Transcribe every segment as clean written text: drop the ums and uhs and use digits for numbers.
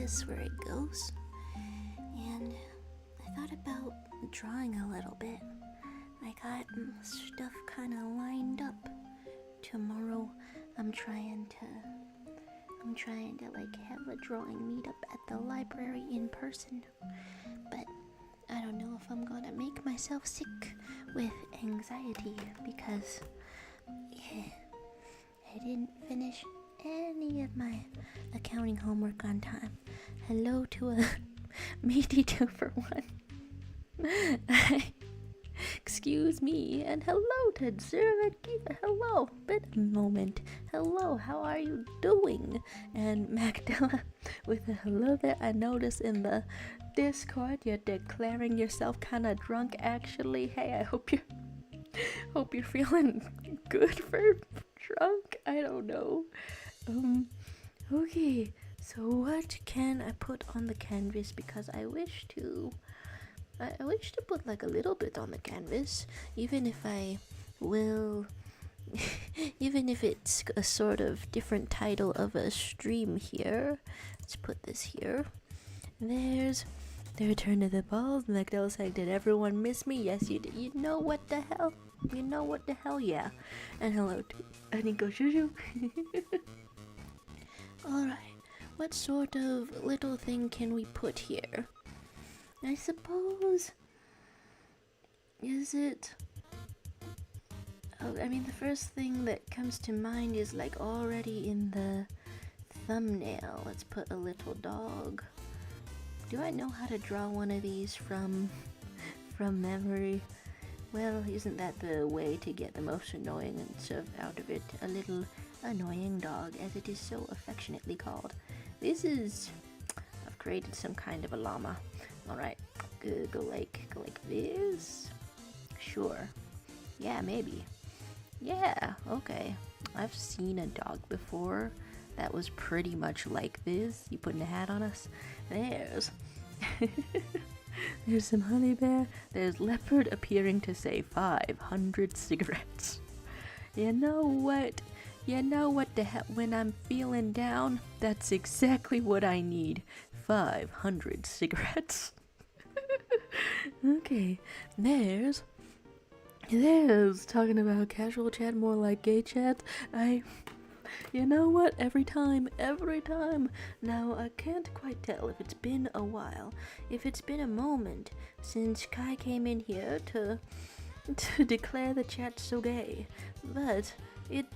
this where it goes. And I thought about drawing a little bit. I got stuff kind of lined up. Tomorrow I'm trying to like have a drawing meetup at the library in person. But I don't know if I'm gonna make myself sick with anxiety because I didn't finish any of my accounting homework on time. Hello to a meaty 2 for 1. Excuse me, and hello to Zira Kiva. Hello, been a moment. Hello, how are you doing? And Magdala with a hello there. I noticed in the Discord you're declaring yourself kind of drunk. Actually, hey, I hope you're feeling good for drunk. I don't know. Okay. So what can I put on the canvas? Because I wish to put like a little bit on the canvas, even if it's a sort of different title of a stream here. Let's put this here. There's the return of the balls. Magdala saying, did everyone miss me? Yes, you did. You know what the hell? Yeah. And hello to Aniko Shushu. Alright, what sort of little thing can we put here? I suppose, is it, I mean the first thing that comes to mind is like already in the thumbnail. Let's put a little dog. Do I know how to draw one of these from memory? Well, isn't that the way to get the most annoying and stuff out of it? A little annoying dog, as it is so affectionately called. I've created some kind of a llama. Alright, go like this? Sure. Yeah, maybe. Yeah, okay. I've seen a dog before that was pretty much like this. You putting a hat on us? There's some honey bear. There's leopard appearing to say 500 cigarettes. You know what the hell, when I'm feeling down, that's exactly what I need. 500 cigarettes. Okay, there's talking about casual chat, more like gay chat. You know what, every time. Now, I can't quite tell if it's been a while, if it's been a moment since Kai came in here to declare the chat so gay, but it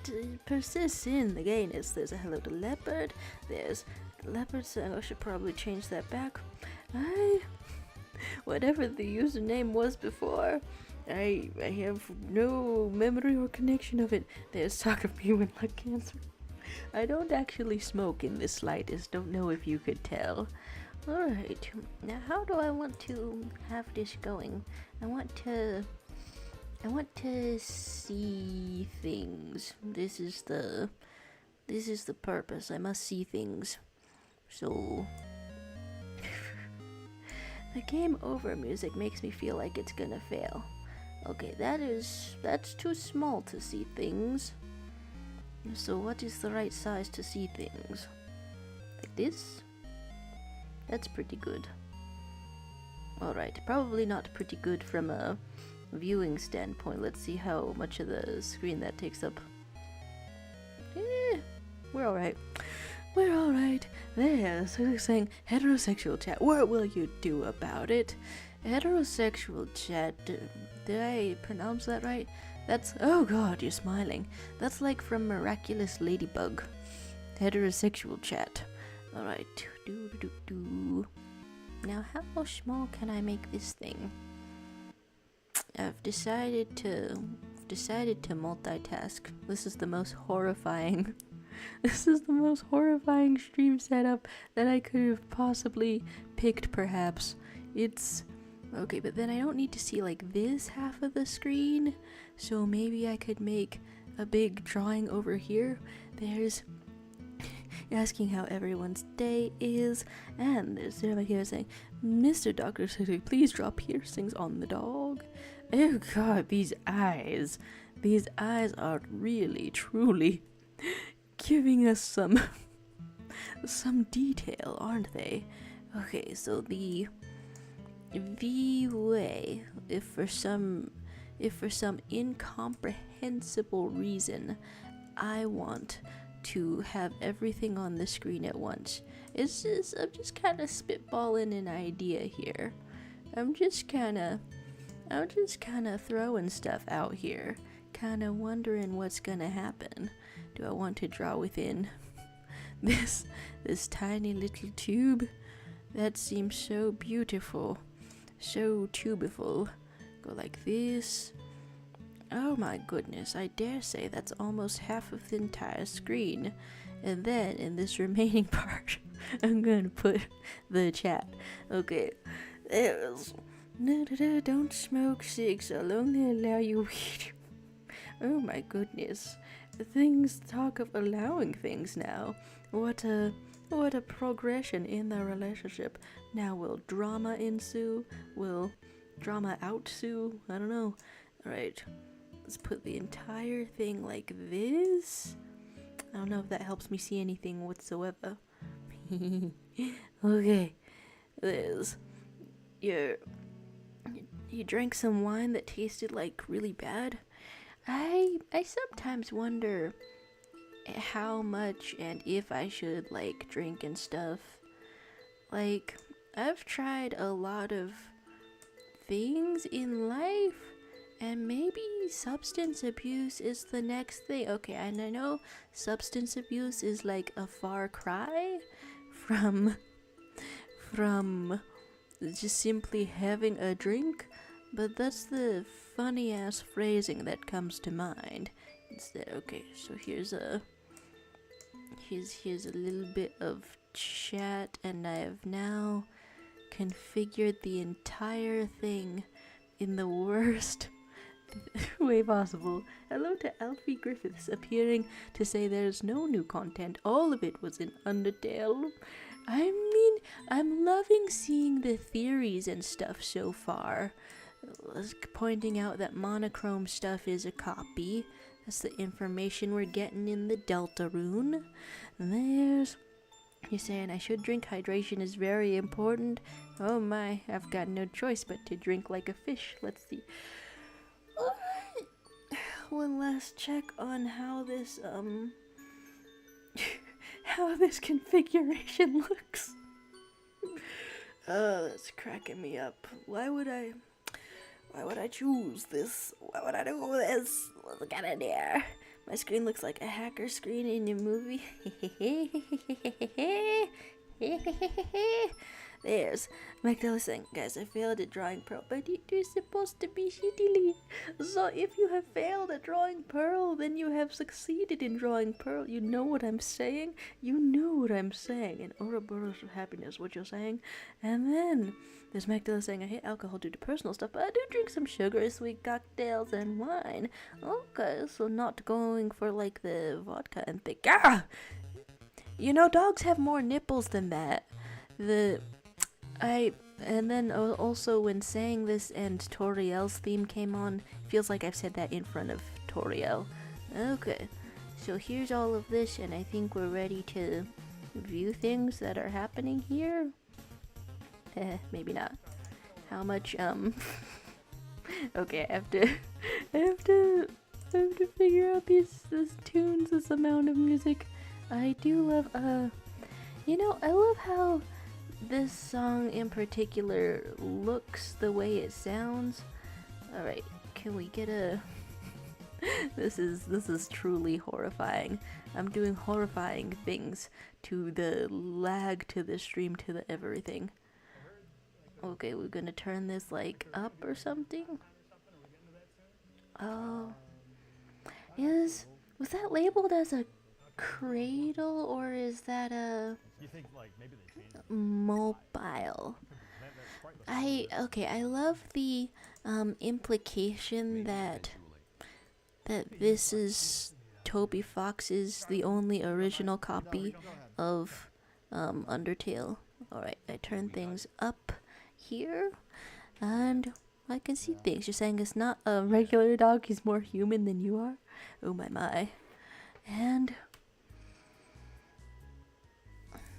persists in the gayness. There's a hello to leopard, there's leopard saying I should probably change that back. Whatever the username was before, I have no memory or connection of it. There's talk of me with lung cancer. I don't actually smoke in the slightest, don't know if you could tell. Alright, now how do I want to have this going? I want to see things. This is the purpose. I must see things. So the game over music makes me feel like it's gonna fail. Okay, that's too small to see things. So what is the right size to see things? Like this? That's pretty good. Alright, probably not pretty good from a viewing standpoint. Let's see how much of the screen that takes up. We're alright. There, so they're saying heterosexual chat. What will you do about it? Heterosexual chat. Did I pronounce that right? That's, oh god, you're smiling. That's like from Miraculous Ladybug. Heterosexual chat. Alright. Now, how small can I make this thing? I've decided to multitask. This is the most horrifying stream setup that I could have possibly picked, perhaps. It's okay, but then I don't need to see like this half of the screen, so maybe I could make a big drawing over here. There's asking how everyone's day is, and there's Zerba here saying, Mr. Dr. City, please draw piercings on the dog. Oh god, these eyes are really, truly giving us some some detail, aren't they? Okay, so the way, if for some incomprehensible reason I want to have everything on the screen at once. I'm just kind of spitballing an idea here. I'm just kind of throwing stuff out here, kind of wondering what's gonna happen. Do I want to draw within this tiny little tube? That seems so beautiful, so tubiful. Go like this. Oh my goodness, I dare say that's almost half of the entire screen. And then in this remaining part, I'm gonna put the chat. Okay, there's don't smoke cigs, I'll only allow you weed. Oh my goodness, things talk of allowing things now. What a progression in the relationship. Now will drama ensue? Will drama outsue? I don't know. Alright, let's put the entire thing like this. I don't know if that helps me see anything whatsoever. Okay, there's you drank some wine that tasted like really bad. I sometimes wonder how much and if I should like drink and stuff. Like, I've tried a lot of things in life, and maybe substance abuse is the next thing. Okay, and I know substance abuse is like a far cry from just simply having a drink, but that's the funny ass phrasing that comes to mind instead. Okay, so here's a little bit of chat, and I have now configured the entire thing in the worst way possible. Hello to Alfie Griffiths, appearing to say there's no new content. All of it was in Undertale. I mean, I'm loving seeing the theories and stuff so far. Pointing out that monochrome stuff is a copy. That's the information we're getting in the Delta Rune. And you're saying I should drink. Hydration is very important. Oh my, I've got no choice but to drink like a fish. Let's see. Alright. One last check on how this how this configuration looks. That's cracking me up. Why would I choose this? Why would I do this? Let's get in there. My screen looks like a hacker screen in a movie. There's Magdala saying, guys, I failed at drawing Pearl, but you're supposed to be shittily. So if you have failed at drawing Pearl, then you have succeeded in drawing Pearl. You know what I'm saying? You know what I'm saying. And Ouroboros of happiness, what you're saying. And then there's Magdala saying, I hate alcohol due to personal stuff, but I do drink some sugary sweet cocktails and wine. Okay, so not going for like the vodka and thing. Ah! You know, dogs have more nipples than that. And then also when saying this and Toriel's theme came on, it feels like I've said that in front of Toriel. Okay, so here's all of this, and I think we're ready to view things that are happening here. Maybe not. How much, okay, I have to figure out these tunes, this amount of music. I do love, you know, I love how this song in particular looks the way it sounds. Alright, can we get a... This is truly horrifying. I'm doing horrifying things to the lag, to the stream, to the everything. Okay, we're gonna turn this like up or something. Oh, was that labeled as a cradle, or is that a mobile? I love the implication that this is Toby Fox's the only original copy of Undertale. Alright, I turn things up here, and I can see things. You're saying it's not a regular dog, he's more human than you are? Oh my. And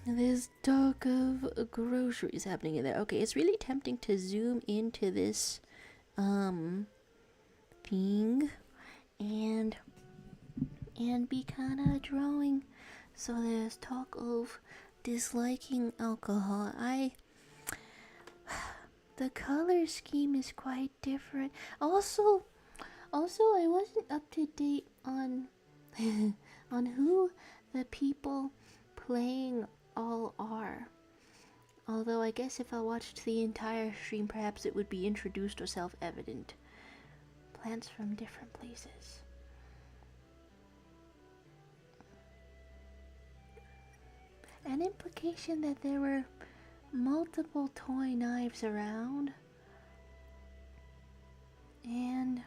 There's talk of groceries happening in there. Okay, it's really tempting to zoom into this thing and be kind of drawing. So there's talk of disliking alcohol. The color scheme is quite different. Also, I wasn't up to date on on who the people playing all are. Although I guess if I watched the entire stream, perhaps it would be introduced or self-evident. Plants from different places. An implication that there were multiple toy knives around. And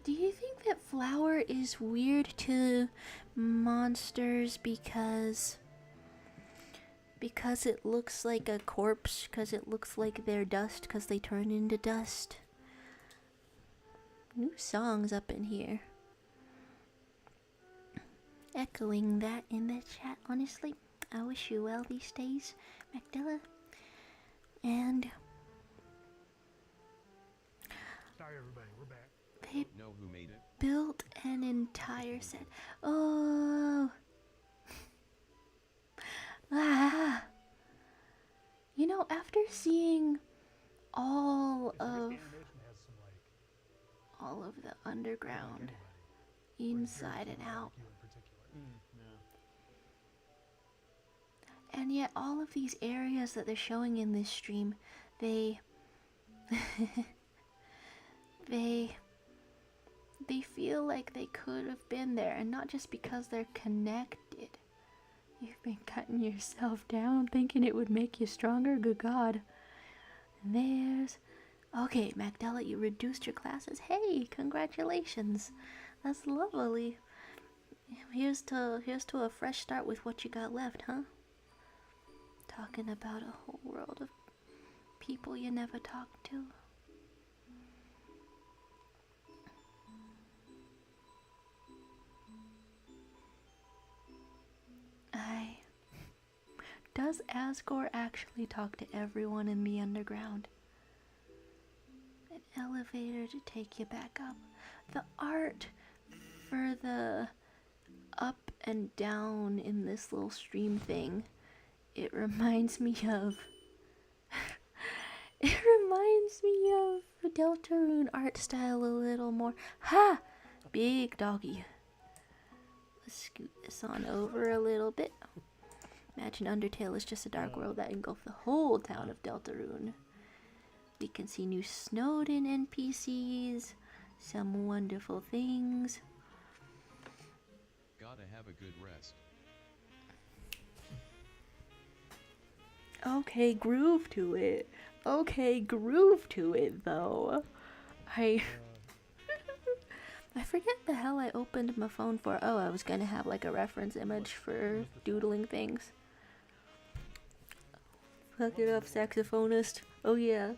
do you think that flour is weird to monsters because it looks like a corpse, because it looks like they're dust, because they turn into dust? New songs up in here. Echoing that in the chat, honestly. I wish you well these days, Magdala. And sorry everybody, we're back. They know who made it? Built an entire set. Oh. Ah. You know, after seeing all of the underground, inside and out, and yet all of these areas that they're showing in this stream, they feel like they could have been there, and not just because they're connected. You've been cutting yourself down thinking it would make you stronger? Good God. There's... Okay, Magdala, you reduced your classes. Hey, congratulations. That's lovely. Here's to a fresh start with what you got left, huh? Talking about a whole world of people you never talked to. Does Asgore actually talk to everyone in the underground? An elevator to take you back up. The art for the up and down in this little stream thing, it reminds me of Deltarune art style a little more. Ha! Big doggy. Let's scoot this on over a little bit. Imagine Undertale is just a dark world that engulfs the whole town of Deltarune. We can see new Snowden NPCs, some wonderful things. Gotta have a good rest. Okay, groove to it. Okay, groove to it, though. I forget the hell I opened my phone for. Oh, I was gonna have like a reference image for doodling things. Fuck it up, saxophonist. Oh yeah.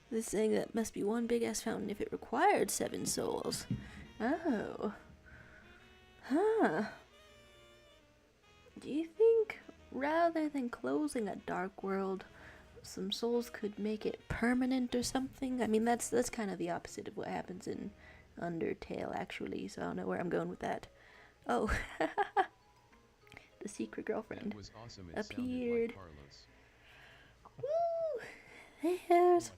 This thing that must be one big ass fountain if it required 7 souls. Oh. Huh. Do you think rather than closing a dark world, some souls could make it permanent or something? I mean, that's kind of the opposite of what happens in Undertale, actually, so I don't know where I'm going with that. Oh. The secret girlfriend was awesome. appeared. Like Woo! There's...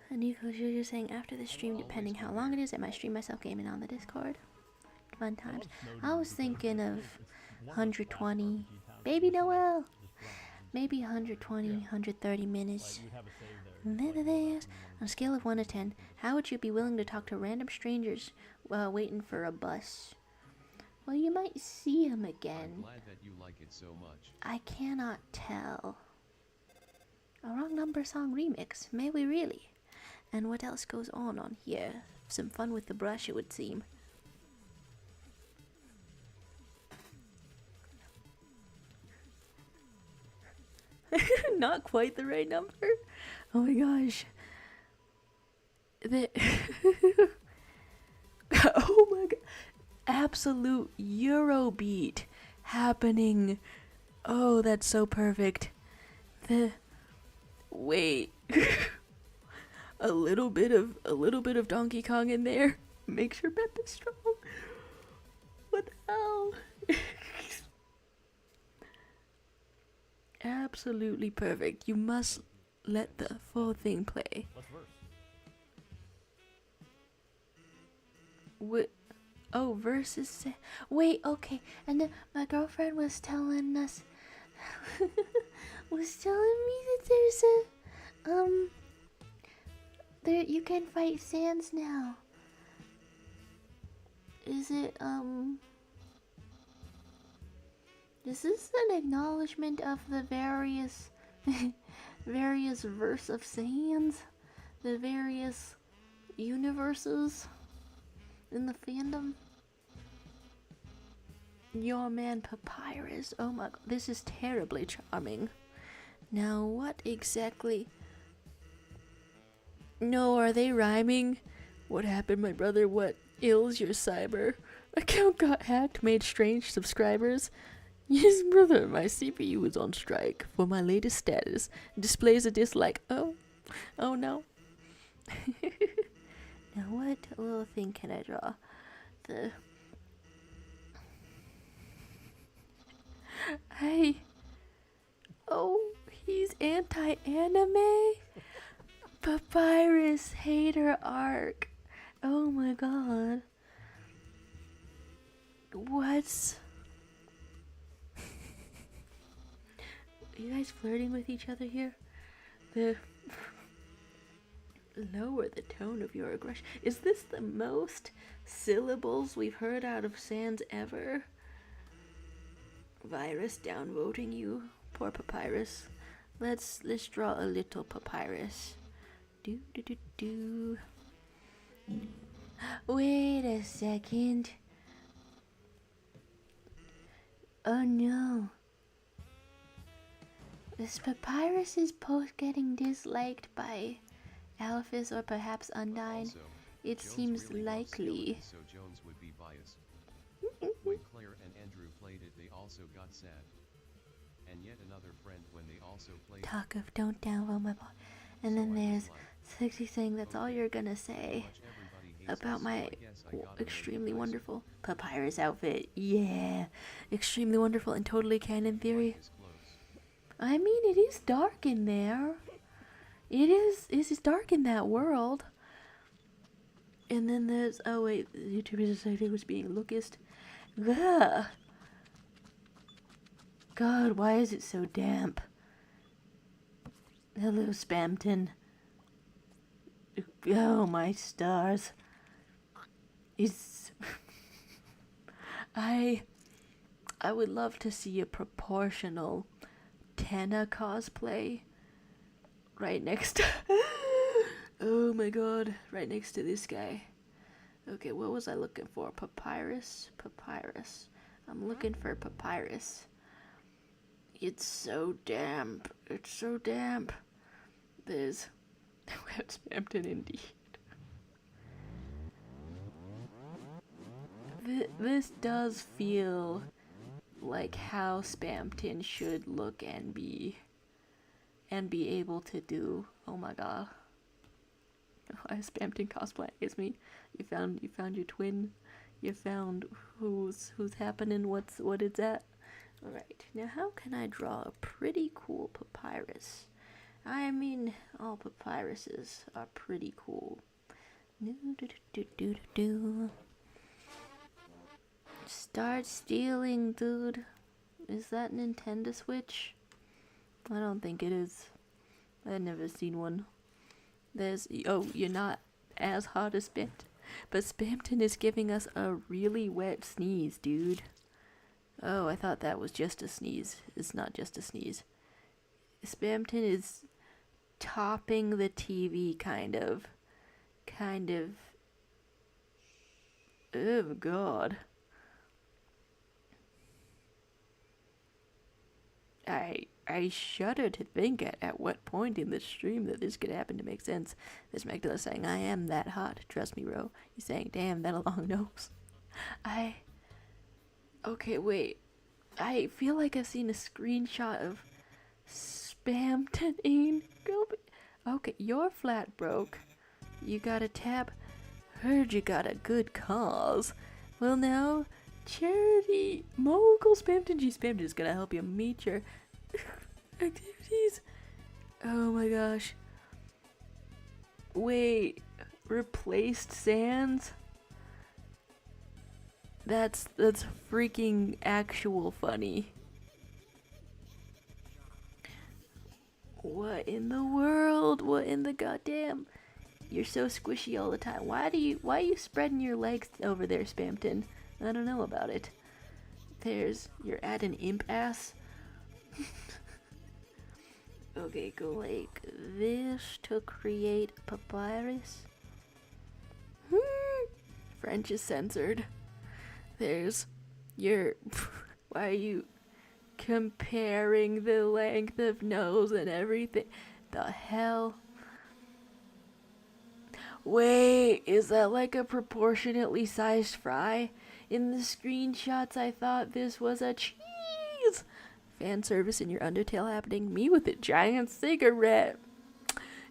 And Nico, you're saying after the stream, depending how long it is, I might stream myself gaming on the Discord. Fun times. I was thinking of 120. Baby Noel! Maybe 120, 130 minutes. And then there's, on a scale of 1 to 10, how would you be willing to talk to random strangers while waiting for a bus? Well, you might see him again. I'm glad that you like it so much. I cannot tell. A Wrong Number song remix, may we really? And what else goes on here? Some fun with the brush, it would seem. Not quite the right number? Oh my gosh. Oh my god. absolute Eurobeat happening. Oh, that's so perfect. Wait. a little bit of Donkey Kong in there makes your bet this strong. What the hell? Absolutely perfect. You must let the full thing play. What's verse? What? Oh, versus. Wait, okay. And then my girlfriend was telling us, was telling me that there's there you can fight sands now. Is it Is this an acknowledgement of the various various verse of sands, the various universes in the fandom? Your man Papyrus. Oh my god, this is terribly charming. Now what exactly? No, are they rhyming? What happened, my brother? What ills your cyber account got hacked, made strange subscribers? Yes, brother, my CPU is on strike for my latest status. Displays a dislike. Oh no. Now what little thing can I draw? Oh, he's anti-anime? Papyrus hater arc. Oh my god. What's... Are you guys flirting with each other here? Lower the tone of your aggression. Is this the most syllables we've heard out of Sans ever? Virus downvoting you, poor Papyrus. Let's draw a little Papyrus. Do. Wait a second. Oh no. Is Papyrus's post getting disliked by Alphys or perhaps Undyne? Also, It Jones seems really loves likely. skeleton, so Jones would be biased. When Claire and Andrew played it, they also got sad. And yet another friend when they also played Talk of don't downvote my bot. And then there's 60 saying that's all you're gonna say about my extremely wonderful Papyrus outfit. Yeah, extremely wonderful and totally canon theory. I mean, it is dark in there. It is dark in that world. And then there's, oh wait, YouTubers said it was being lookist. Ugh. God, why is it so damp? Hello, Spamton. Oh my stars. It's... I would love to see a proportional Tana cosplay right next to... Oh my god, right next to this guy. Okay, what was I looking for? Papyrus? Papyrus. I'm looking for Papyrus. It's so damp. It's so damp. There's... Web Spamton indeed. This does feel like how Spamton should look and be able to do. Oh my god. Why is Spamton cosplay? It's me. You found your twin. You found who's happening. What it's at. All right. Now how can I draw a pretty cool Papyrus? I mean, all Papyruses are pretty cool. Start stealing, dude. Is that Nintendo Switch? I don't think it is. I've never seen one. There's... Oh, you're not as hot as Spamton. But Spamton is giving us a really wet sneeze, dude. Oh, I thought that was just a sneeze. It's not just a sneeze. Spamton is topping the TV, kind of. Oh, God. I shudder to think at what point in the stream that this could happen to make sense. This Magdala saying, I am that hot. Trust me, bro. He's saying, damn, that a long nose. Okay, wait. I feel like I've seen a screenshot of Spamton. Okay, your flat broke. You got a tab. Heard you got a good cause. Well now, charity mogul Spamton G Spamton is gonna help you meet your activities. Oh my gosh. Wait, replaced Sans? That's freaking actual funny. What in the world? What in the goddamn? You're so squishy all the time. Why are you spreading your legs over there, Spamton? I don't know about it. You're at an imp ass. Okay, go like this to create papyrus. French is censored. There's your. Why are you comparing the length of nose and everything? The hell? Wait, is that like a proportionately sized fry? In the screenshots, I thought this was a cheese! Fan service in your undertale happening? Me with a giant cigarette.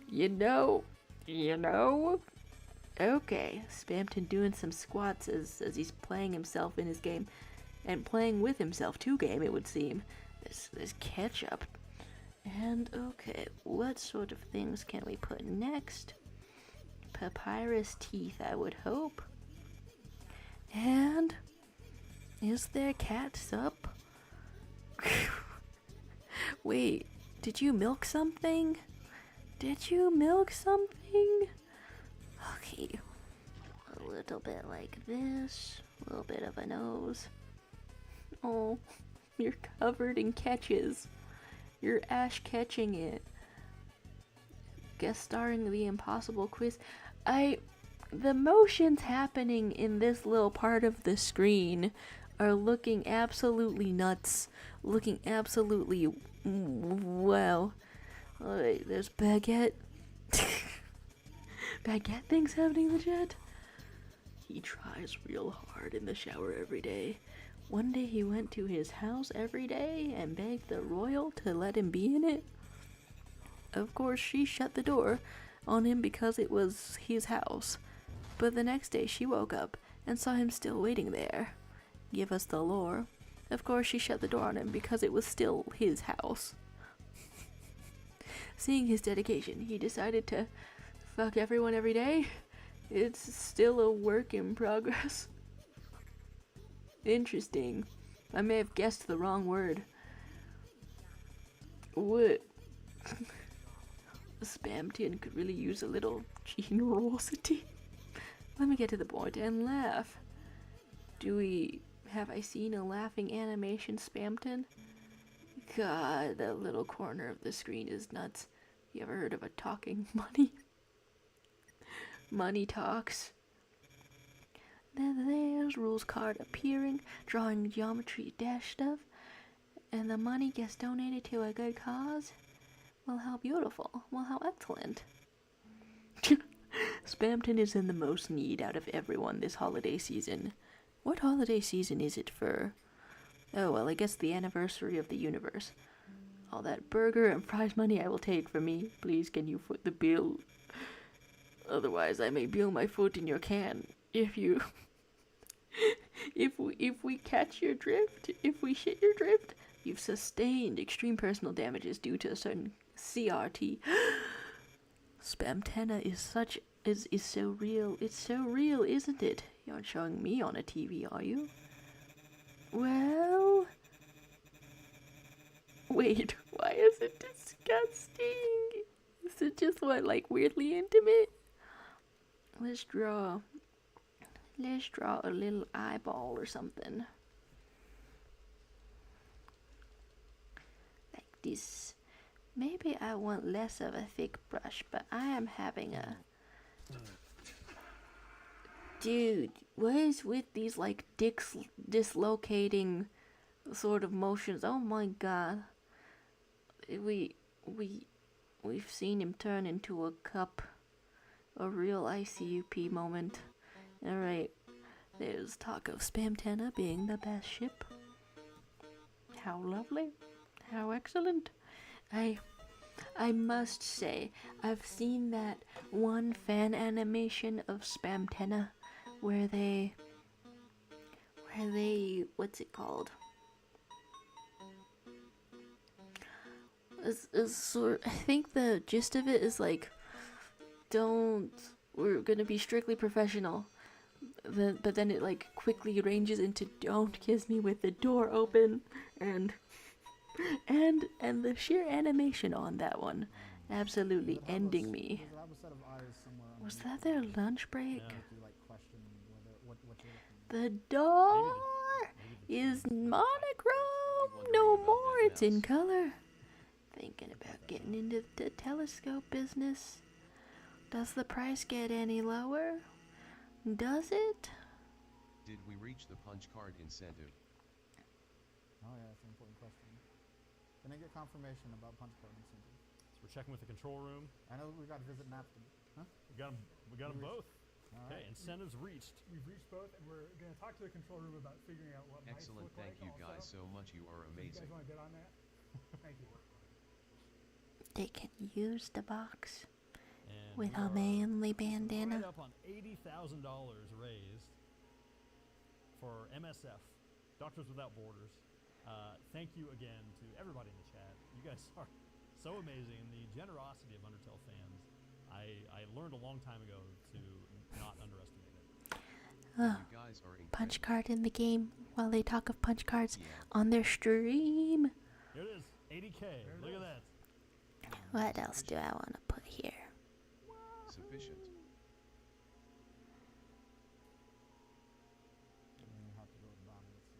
You know. Okay, Spamton doing some squats as he's playing himself in his game. And playing with himself too game, it would seem. There's ketchup. And okay, what sort of things can we put next? Papyrus teeth, I would hope. And is there catsup? Wait, did you milk something? Okay, a little bit like this, a little bit of a nose. Oh, you're covered in catches. You're Ash catching it. Guest starring the impossible quiz. The motions happening in this little part of the screen are looking absolutely nuts. Looking absolutely well. Alright, there's Baguette. Baguette things happening in the chat. He tries real hard in the shower every day. One day he went to his house every day and begged the royal to let him be in it. Of course, she shut the door on him because it was his house. But the next day she woke up and saw him still waiting there. Give us the lore. Of course, she shut the door on him because it was still his house. Seeing his dedication, he decided to fuck everyone every day. It's still a work in progress. Interesting. I may have guessed the wrong word. What? Spamton could really use a little generosity. Let me get to the point and laugh. Have I seen a laughing animation, Spamton? God, that little corner of the screen is nuts. You ever heard of a talking money? Money talks. Then there's rules card appearing, drawing geometry dash stuff, and the money gets donated to a good cause. Well, how beautiful. Well, how excellent. Spamton is in the most need out of everyone this holiday season. What holiday season is it for? Oh, well, I guess the anniversary of the universe. All that burger and fries money I will take from me. Please, can you foot the bill? Otherwise, I may bill my foot in your can. If you... if we catch your drift, if we shit your drift, you've sustained extreme personal damages due to a certain CRT. Spamtena is so real. It's so real, isn't it? You aren't showing me on a TV, are you? Well... Wait, why is it disgusting? Is it just like weirdly intimate? Let's draw a little eyeball or something. Like this. Maybe I want less of a thick brush, but I am having a... Dude, what is with these like dislocating sort of motions? Oh my god. We've seen him turn into a cup. A real ICUP moment. Alright. There's talk of Spamtana being the best ship. How lovely. How excellent. I must say, I've seen that one fan animation of Spamtana where they what's it called? I think the gist of it is like, we're gonna be strictly professional. But then it like quickly ranges into don't kiss me with the door open, and the sheer animation on that one absolutely ending me. Was that their lunch break? The door is monochrome no more, it's in color. Thinking about getting into the telescope business. Does the price get any lower? Does it? Did we reach the punch card incentive? Oh yeah, that's an important question. Can I get confirmation about punch card incentive? So we're checking with the control room. I know we got to visit Napton. Huh? We got them both. Okay, Alright. incentives reached. We've reached both, and we're going to talk to the control room about figuring out what Excellent, mice look thank like you guys also. so much, you are You amazing. guys want to get on that? Thank you. They can use the box And with we a are manly right bandana. up on $80,000 raised for MSF, Doctors Without Borders. Thank you again to everybody in the chat. You guys are so amazing, and the generosity of Undertale fans. I learned a long time ago to not underestimate it. Oh, You guys are punch incredible. card in the game while they talk of punch cards Yeah. on their stream. Here it is, 80K. Look at that. What else do I want to put here? Sufficient. You have to go to the bottom. Let's see.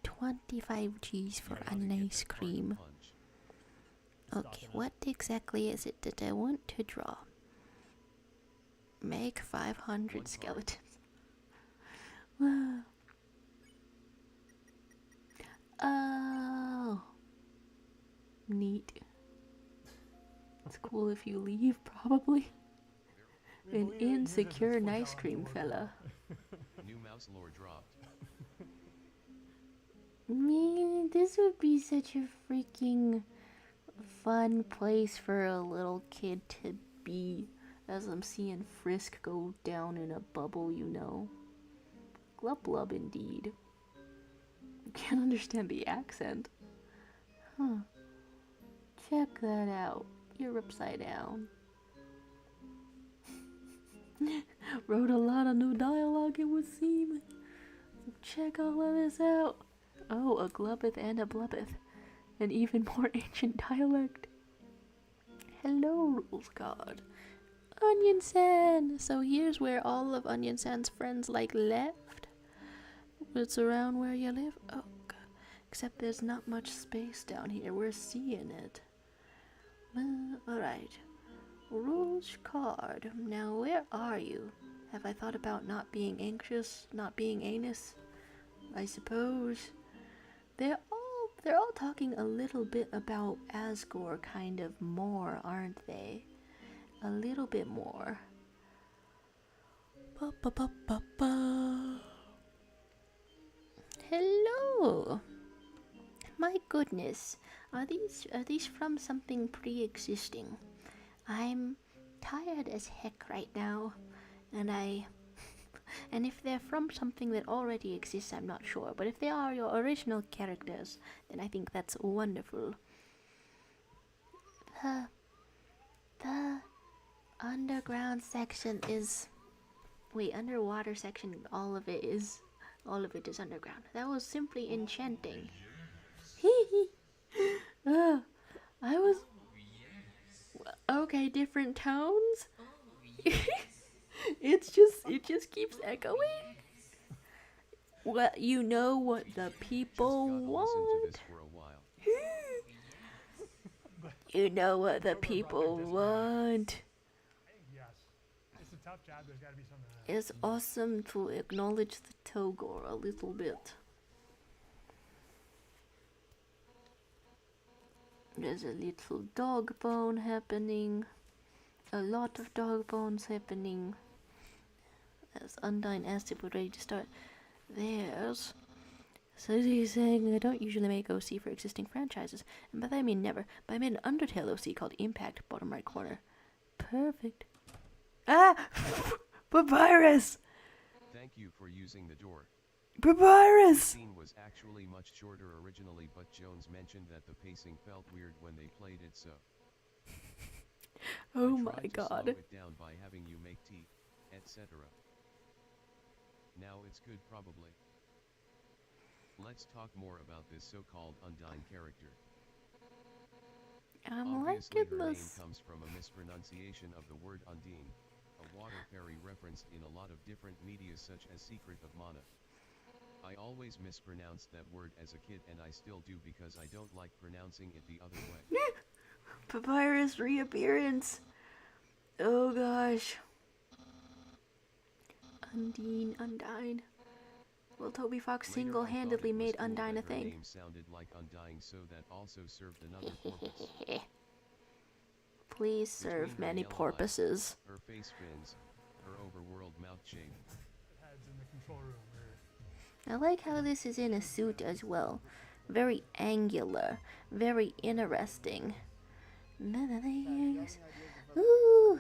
25 G's for You a want to get nice that card cream. punch. Okay, Stocking up. what exactly is it that I want to draw? Make 500 One skeletons. Wow. Oh. Neat. It's cool if you leave, probably. We An believe that uses insecure its nice $4 cream board. fella. New mouse lore dropped. Man, this would be such a freaking fun place for a little kid to be. As I'm seeing Frisk go down in a bubble, you know. Glub glub indeed. Can't understand the accent. Huh. Check that out. You're upside down. Wrote a lot of new dialogue, it would seem. Check all of this out. Oh, a glubbeth and a blubbeth. An even more ancient dialect. Hello, Rules God. Onion San! So here's where all of Onion San's friends like left. It's around where you live. Oh, God. Except there's not much space down here. We're seeing it. Alright. Rouge card. Now, where are you? Have I thought about not being anxious, not being anus? I suppose. They're all talking a little bit about Asgore kind of more, aren't they? A little bit more. Ba, ba, ba, ba, ba. Hello. My goodness. Are these from something pre-existing? I'm tired as heck right now, and if they're from something that already exists, I'm not sure. But if they are your original characters, then I think that's wonderful. The underground section is... Wait, underwater section, all of it is underground. That was simply enchanting. I was... Okay, different tones? it just keeps echoing. Well, you know what the people Just gotta listen to want. this for a while. You know what the people want. I think yes. It's a tough job. There's got to be something. It's awesome to acknowledge the Togor a little bit. There's a little dog bone happening. A lot of dog bones happening. As Undyne asked if we're ready to start theirs. So he's saying I don't usually make OC for existing franchises, and by that I mean never, but I made an Undertale OC called Impact, bottom right corner. Perfect. Ah! Papyrus! Thank you for using the door. The Papyrus! scene was actually much shorter originally, but Jones mentioned that the pacing felt weird when they played it, so Oh I my tried to god. slow it down by having you make tea, etc. Now it's good probably. Let's talk more about this so-called Undyne character. I'm Obviously liking her name this. comes from a mispronunciation of the word Undine, a water fairy referenced in a lot of different media such as Secret of Mana. I always mispronounced that word as a kid, and I still do because I don't like pronouncing it the other way. Papyrus reappearance. Oh gosh. Undine, Undyne. Well, Toby Fox Later, I single-handedly thought it was made cool Undyne a that her thing. name sounded like Undying, so that also served another purpose. Please serve Between her many yellow eyes, porpoises. her face fins, her overworld mouth shape. Heads in the control room. I like how this is in a suit as well. Very angular, very interesting. Things. Ooh,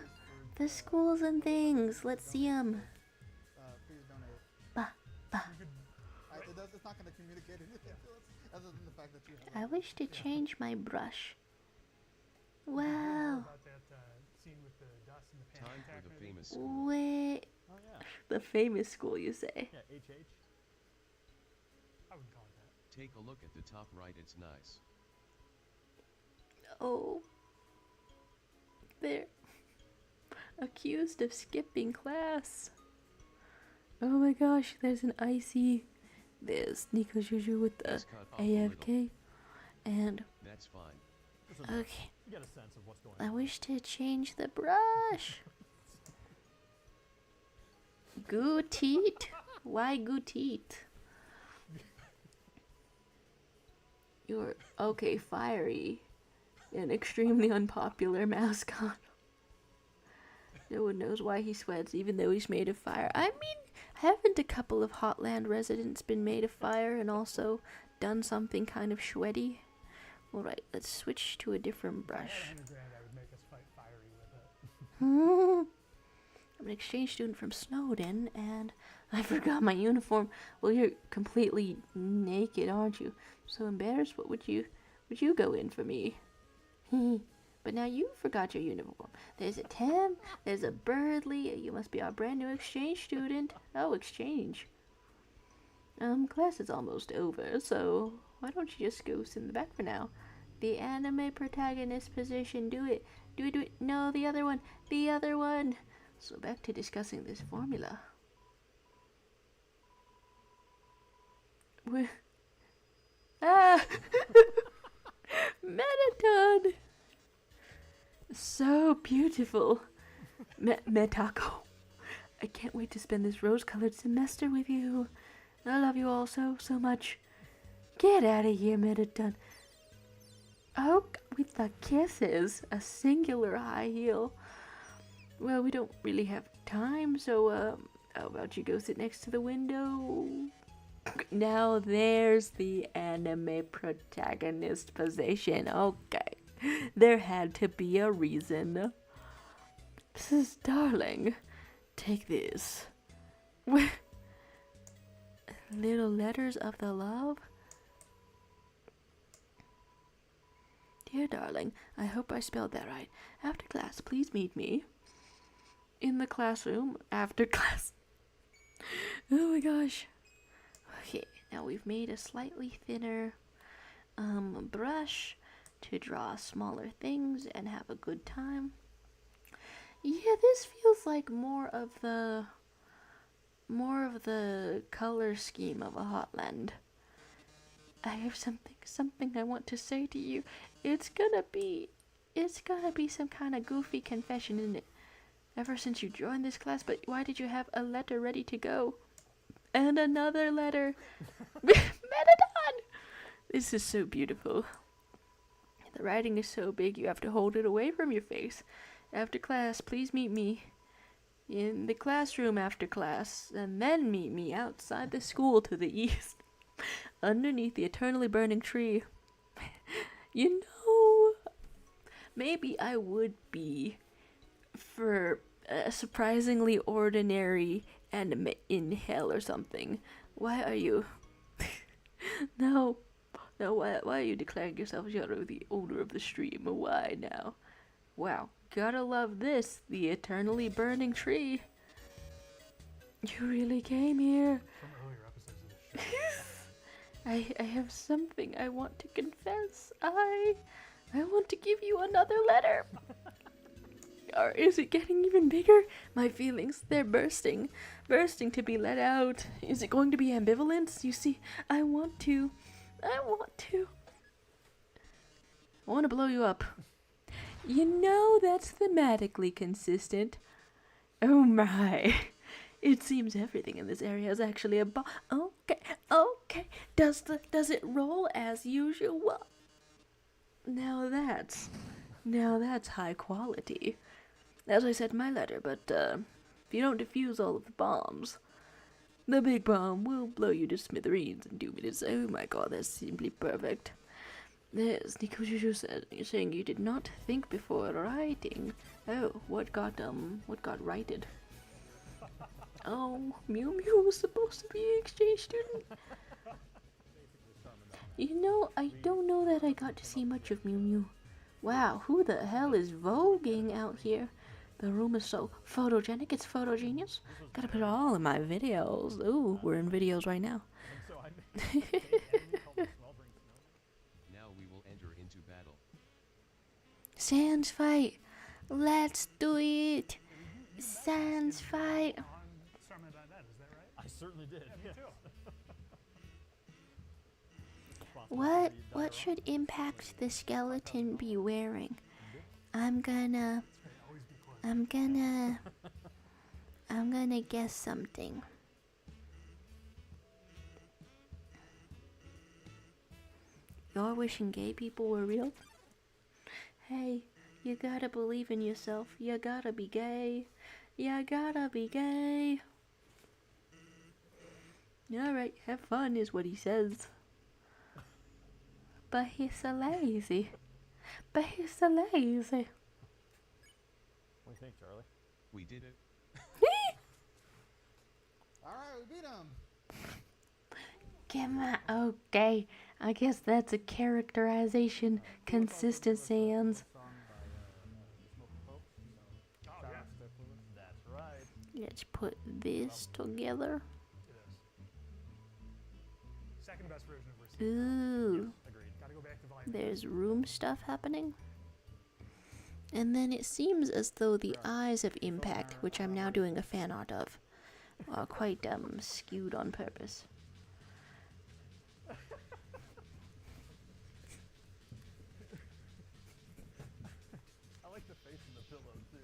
the schools and things. Let's see them. Please donate. Bah, bah. It's not going to communicate anything to us, other than the fact that you have I wish to change my brush. More Wow. about that scene with the dust and the panic Time attack. for the maybe? famous school. Wait. Oh yeah. The famous school, you say? Yeah, HH. I wouldn't call it that. Take a look at the top right, it's nice. Oh. They're accused of skipping class. Oh my gosh, there's an icy. There's Nico Juju with the Just cut off a little. AFK. And, That's fine. That's enough. okay, You get a sense of what's going I on. wish to change the brush. Gooteet? Why Gooteet? You're, okay, fiery. An extremely unpopular mascot. No one knows why he sweats, even though he's made of fire. I mean, haven't a couple of Hotland residents been made of fire and also done something kind of sweaty? Alright, let's switch to a different If I had brush. 100 grand, I would make us fight fiery with it. I'm an exchange student from Snowden, and I forgot my uniform. Well, you're completely naked, aren't you? So embarrassed. What would you go in for me? But now you forgot your uniform. There's a Tim, there's a Birdly. You must be our brand new exchange student. Oh, exchange. Class is almost over, so why don't you just go sit in the back for now? The anime protagonist position. Do it. Do it, do it. No, the other one. The other one. So back to discussing this formula. Ah! Metaton! So beautiful. Metako. I can't wait to spend this rose-colored semester with you. I love you all so much. Get out of here, Metaton. Oh, with the kisses. A singular high heel. Well, we don't really have time, so, how about you go sit next to the window? Now there's the anime protagonist position. Okay. There had to be a reason. Mrs. Darling, take this. Little letters of the love. Dear darling, I hope I spelled that right. After class, please meet me in the classroom after class. Oh my gosh. Okay, now we've made a slightly thinner brush to draw smaller things and have a good time. Yeah, this feels like more of the color scheme of a Hotland. I have something I want to say to you. It's gonna be some kind of goofy confession, isn't it? Ever since you joined this class, but why did you have a letter ready to go? And another letter. Metadon! This is so beautiful. The writing is so big you have to hold it away from your face. After class, please meet me in the classroom after class, and then meet me outside the school to the east, underneath the eternally burning tree. You know, maybe I would be for a surprisingly ordinary anime in hell or something. Why are you? No, no. Why are you declaring yourself the owner of the stream? Why now? Wow, gotta love this. The eternally burning tree. You really came here. From earlier episodes of the show. I have something I want to confess. I want to give you another letter. Or is it getting even bigger? My feelings, they're bursting to be let out. Is it going to be ambivalence? You see, I want to blow you up. You know, that's thematically consistent. Oh my. It seems everything in this area is actually a okay. Does it roll as usual? Now that's high quality. As I said in my letter, but if you don't defuse all of the bombs, the big bomb will blow you to smithereens in 2 minutes. Oh my god, that's simply perfect. There's Nikojuju said, you're saying you did not think before writing. Oh, what got righted? Oh, Mew Mew was supposed to be an exchange student. You know, I don't know that I got to see much of Mew Mew. Wow, who the hell is voguing out here? The room is so photogenic, it's photogenius. Gotta put it all in my videos. Ooh, we're in videos right now. And so I made a cake enemy called the Smoldering Snowman. Now we will enter into battle. Sans fight. Let's do it. Sans fight. On Starman.net, is that right? I certainly did. Yeah, me too. What should Impact the skeleton be wearing? I'm gonna guess something. You're wishing gay people were real? Hey, you gotta believe in yourself. You gotta be gay. You gotta be gay. Alright, have fun is what he says. But he's so lazy. What do you think, Charlie? We did it. Alright, we beat him. Come on, okay. I guess that's a characterization. Consistent sans. Song by Smoke Pope. So, Oh, shout yeah. out to Clueless. That's right. Let's put this together. It is. Second best version of Receive. Ooh, Agreed. Gotta go back to volume. there's room stuff happening. And then it seems as though the eyes of Impact, which I'm now doing a fan art of, are quite skewed on purpose. I like the face in the pillow too.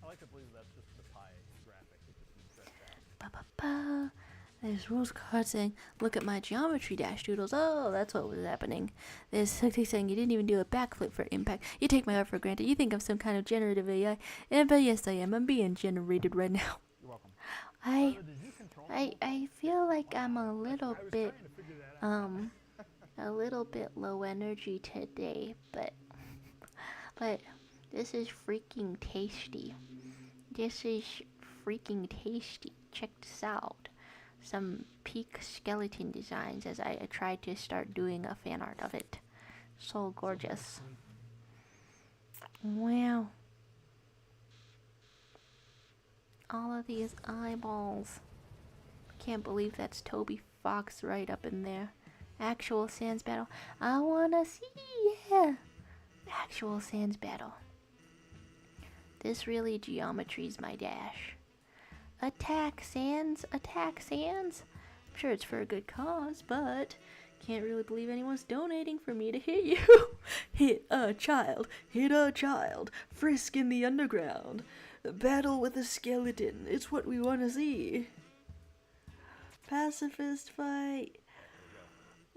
I like to believe that's just the pie graphic. It's just been stretched out. Ba-ba-ba. There's Rose Card saying, look at my geometry dash doodles. Oh, that's what was happening. There's Sukti saying, you didn't even do a backflip for Impact. You take my art for granted. You think I'm some kind of generative AI. But yes, I am. I'm being generated right now. You're welcome. I Did you control I feel like I'm a little I was bit trying to figure that out. a little bit low energy today, but this is freaking tasty. This is freaking tasty. Check this out. Some peak skeleton designs as I tried to start doing a fan art of it. So gorgeous. Wow. All of these eyeballs. Can't believe that's Toby Fox right up in there. Actual Sans battle. I wanna see, yeah. Actual Sans battle. This really geometry's my dash. Attack Sans, attack Sans. I'm sure it's for a good cause, but can't really believe anyone's donating for me to hit you. Hit a child, frisk in the underground. Battle with a skeleton, it's what we want to see. Pacifist fight.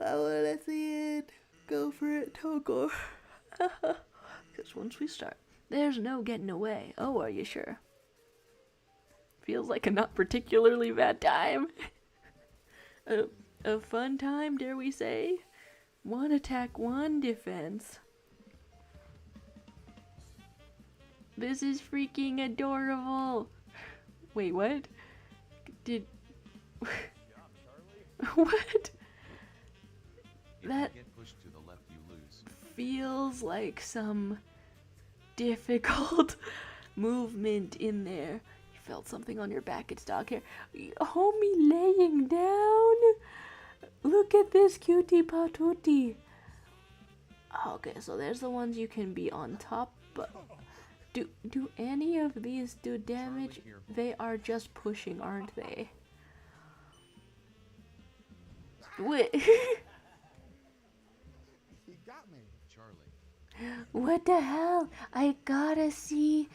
I wanna see it. Go for it, Togor. Because once we start, There's no getting away. Oh, are you sure? Feels like a not particularly bad time. a fun time, dare we say? 1 attack, 1 defense. This is freaking adorable. Wait, what? Did... Good job, Charlie. What? If That you get pushed to the left, you lose. feels like some difficult movement in there. You felt something on your back, it's dog hair. Homie laying down. Look at this cutie patootie. Okay, so there's the ones you can be on top, but do any of these do damage? They are just pushing, aren't they? Wait. He got me. Charlie. What the hell? I gotta see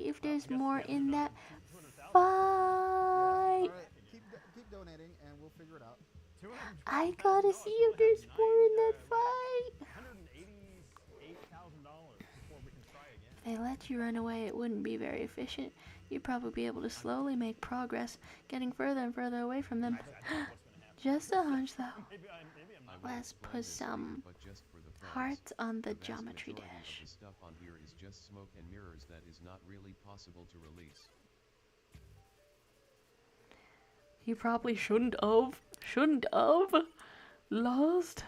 if there's more in that Yeah, fight. all right. Keep donating, and we'll figure it out. I gotta see if there's more in that fight. $188,000 before we can try again. If they let you run away, it wouldn't be very efficient. You'd probably be able to slowly make progress, getting further and further away from them. I don't know what's gonna happen. Just a hunch, though. Maybe I'm I not. would Let's explain put this later, some but just for the fans, hearts on the vast geometry majority of dash. the stuff on here is just smoke and mirrors that is not really possible to release. You probably shouldn't have. Lost.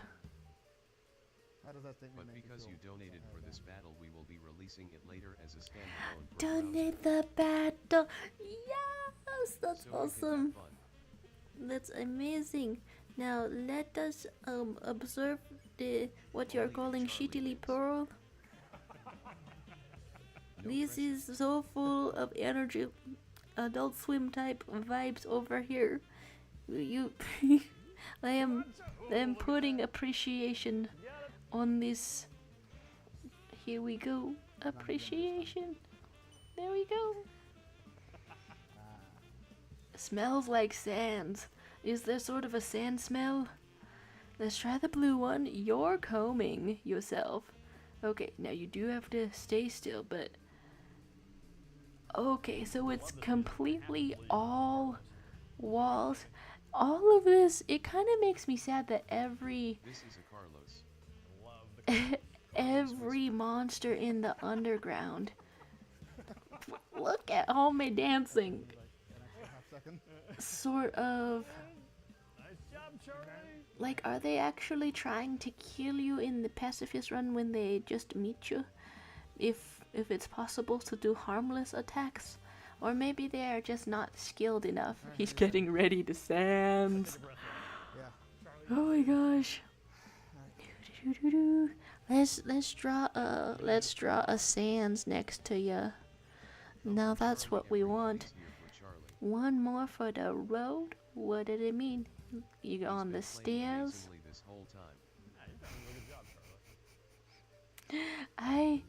How does that statement But make because you feel? donated for this battle, we will be releasing it later as a standalone for Donate browsers. the battle. Yes, that's So we can have awesome. fun. That's amazing. Now let us observe the what you're Only calling Charlie shittily wins. pearl. No This pressure. is so full of energy, Adult Swim type vibes over here. You, I am putting appreciation on this. Here we go, appreciation. There we go. Smells like sands. Is there sort of a sand smell? Let's try the blue one. You're combing yourself. Okay, now you do have to stay still, but... Okay, so it's completely all walls. All of this, it kind of makes me sad that every This is a Carlos. Love the every monster in the underground. Look at homie dancing. Like an extra half second. Sort of... nice job, Charlie. Like, are they actually trying to kill you in the pacifist run when they just meet you? If it's possible to do harmless attacks? Or maybe they are just not skilled enough. He's getting ready to sands. Yeah. Oh my gosh. Let's draw a sands next to you. Now that's what we want. Is here for Charlie. One more for the road. What did it mean? You go He's on been the playing stairs. amazingly this whole time. Nah, you've done a really good job, Charlie.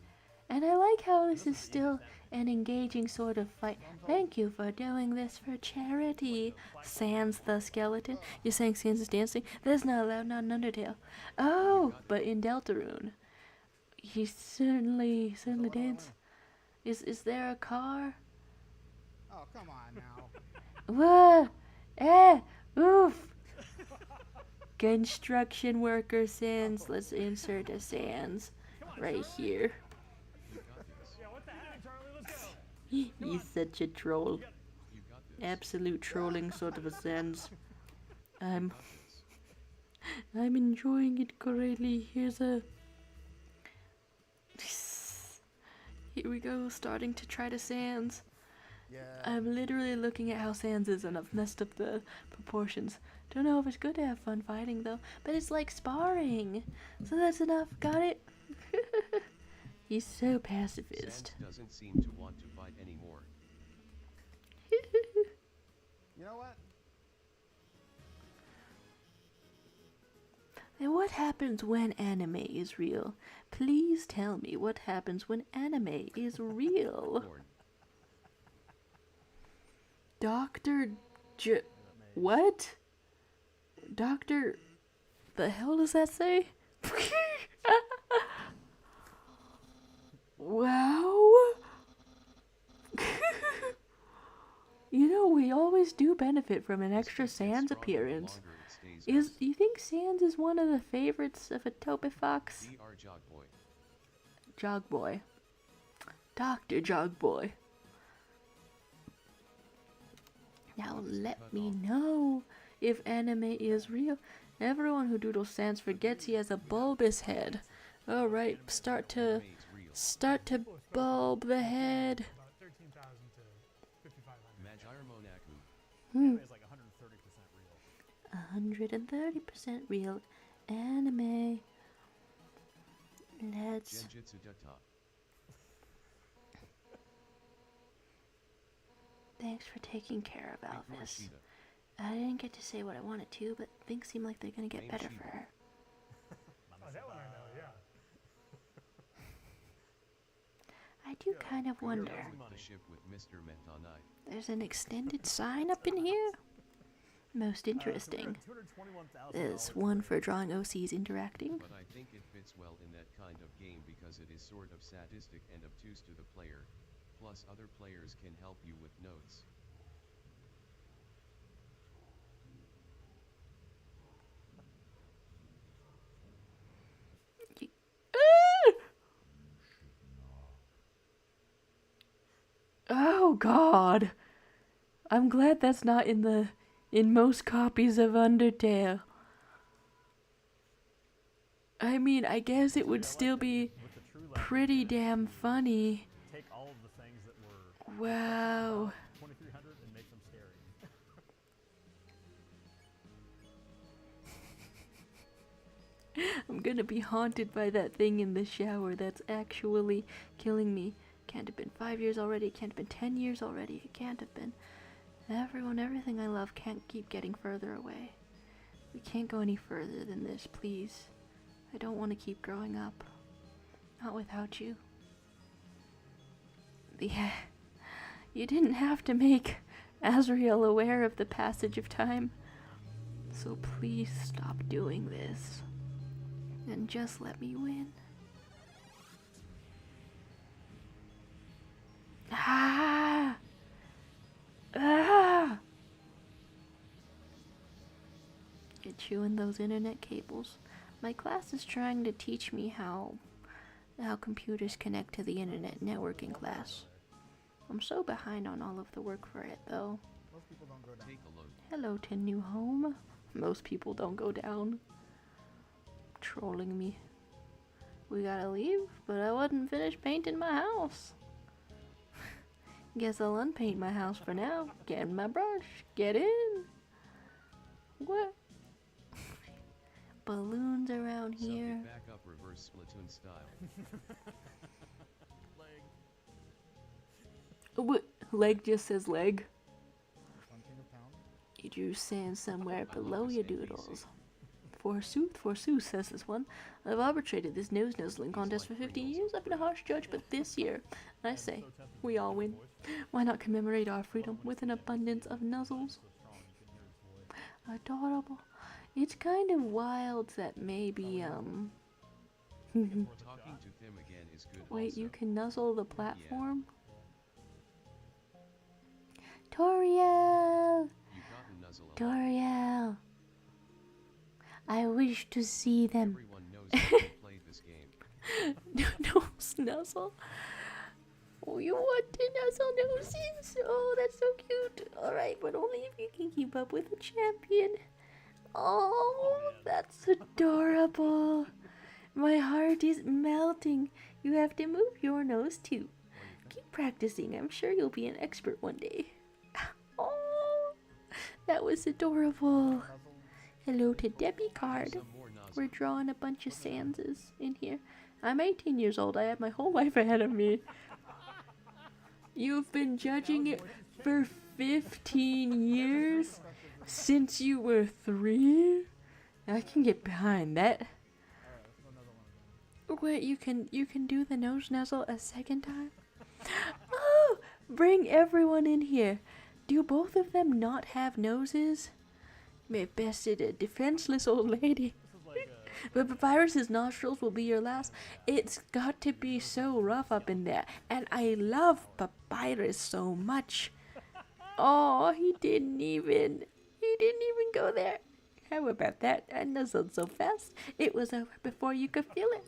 I like how this is still an engaging sort of fight. Thank you for doing this for charity. Sans the skeleton. You're saying Sans is dancing? That's not allowed, not an Undertale. Oh, but in Deltarune. He certainly dance. Is there a car? Oh, come on now. Whoa! Oof! Construction worker Sans. Let's insert a Sans right here. You got this. Yeah, what the heck, Charlie? Let's go. He's such a troll. You got this. Absolute trolling sort of a Sans. I'm You got this. I'm enjoying it greatly. Here's a... Here we go, starting to try to Sans. Yeah. I'm literally looking at how Sans is and I've messed up the proportions. Don't know if it's good to have fun fighting though, but it's like sparring. So that's enough, got it? He's so pacifist. Sans doesn't seem to want to fight anymore. You know what? And what happens when anime is real? Please tell me what happens when anime is real. Corn. Dr. What? Doctor... The hell does that say? Wow. You know, we always do benefit from an The extra stick gets Sans stronger the appearance. longer it stays Do out. you think Sans is one of the favorites of a Topifox? Dr. Jogboy. Jogboy. Dr. Jogboy. Now What is let cut me off? know if anime is real. Everyone who doodles Sans forgets he has a bulbous head. Alright, start to Anime's real. bulb the head. About 13,000 to 5,500. Majirmonaku. Anime is like 130% real. 130% real anime. Let's. Genjutsu Dutta. Thanks for taking care of Rikura Elvis. Shida. I didn't get to say what I wanted to, but things seem like they're gonna get Name better Shiba. for her. Oh, that one I know, yeah. I do kind of Go wonder. down with the ship with Mr. Metanai. There's an extended sign up in here. Most interesting. There's one for drawing OCs interacting. But I think it fits well in that kind of game because it is sort of sadistic and obtuse to the player. Plus other players can help you with notes. Oh God! I'm glad that's not in most copies of Undertale. I mean, I guess it would still be pretty damn funny. Take all of the things that were Wow. 2300 and make them scary. I'm gonna be haunted by that thing in the shower that's actually killing me. Can't have been 5 years already, it can't have been 10 years already, it can't have been. Everything I love can't keep getting further away. We can't go any further than this, please. I don't want to keep growing up. Not without you. Yeah, you didn't have to make Azrael aware of the passage of time. So please stop doing this. And just let me win. Ah! Ah! You're chewing those internet cables. My class is trying to teach me how computers connect to the internet networking class. I'm so behind on all of the work for it, though. Most people don't go down. Take a look. Hello to new home. Most people don't go down. Trolling me. We gotta leave, but I wasn't finished painting my house. Guess I'll unpaint my house for now. Get in my brush. Get in. What? Balloons around here. Subject back up reverse Splatoon style. What? Leg just says leg. 1 king of pound. You drew sand somewhere I love below this your NPC. doodles. Forsooth, says this one. I've arbitrated this nose nuzzling contest for 15 years. I've been a harsh judge, but this year, I say, we all win. Why not commemorate our freedom with an abundance of nuzzles? Adorable. It's kind of wild that maybe, Talking to them again is good. wait, also. you can nuzzle the platform? Toriel! You got a nuzzle. Toriel! I wish to see them. Everyone knows how to play this game. No snuzzle. Oh, you want to nuzzle noses? Oh, that's so cute. Alright, but only if you can keep up with the champion. Oh, that's adorable. My heart is melting. You have to move your nose too. Keep practicing. I'm sure you'll be an expert one day. Oh, that was adorable. Hello to Debbie Card. Some more nozzle. We're drawing a bunch of Sanses in here. I'm 18 years old. I have my whole life ahead of me. You've been judging it for 15 years? Since you were 3? I can get behind that. Alright, let's go another one. Wait, you can do the nose nuzzle a second time? Oh! Bring everyone in here. Do both of them not have noses? May bested a defenseless old lady. This is like But Papyrus's nostrils will be your last. It's got to be so rough up in there. And I love Papyrus so much. Oh, he didn't even go there. How about that? I nuzzled so fast, it was over before you could feel it.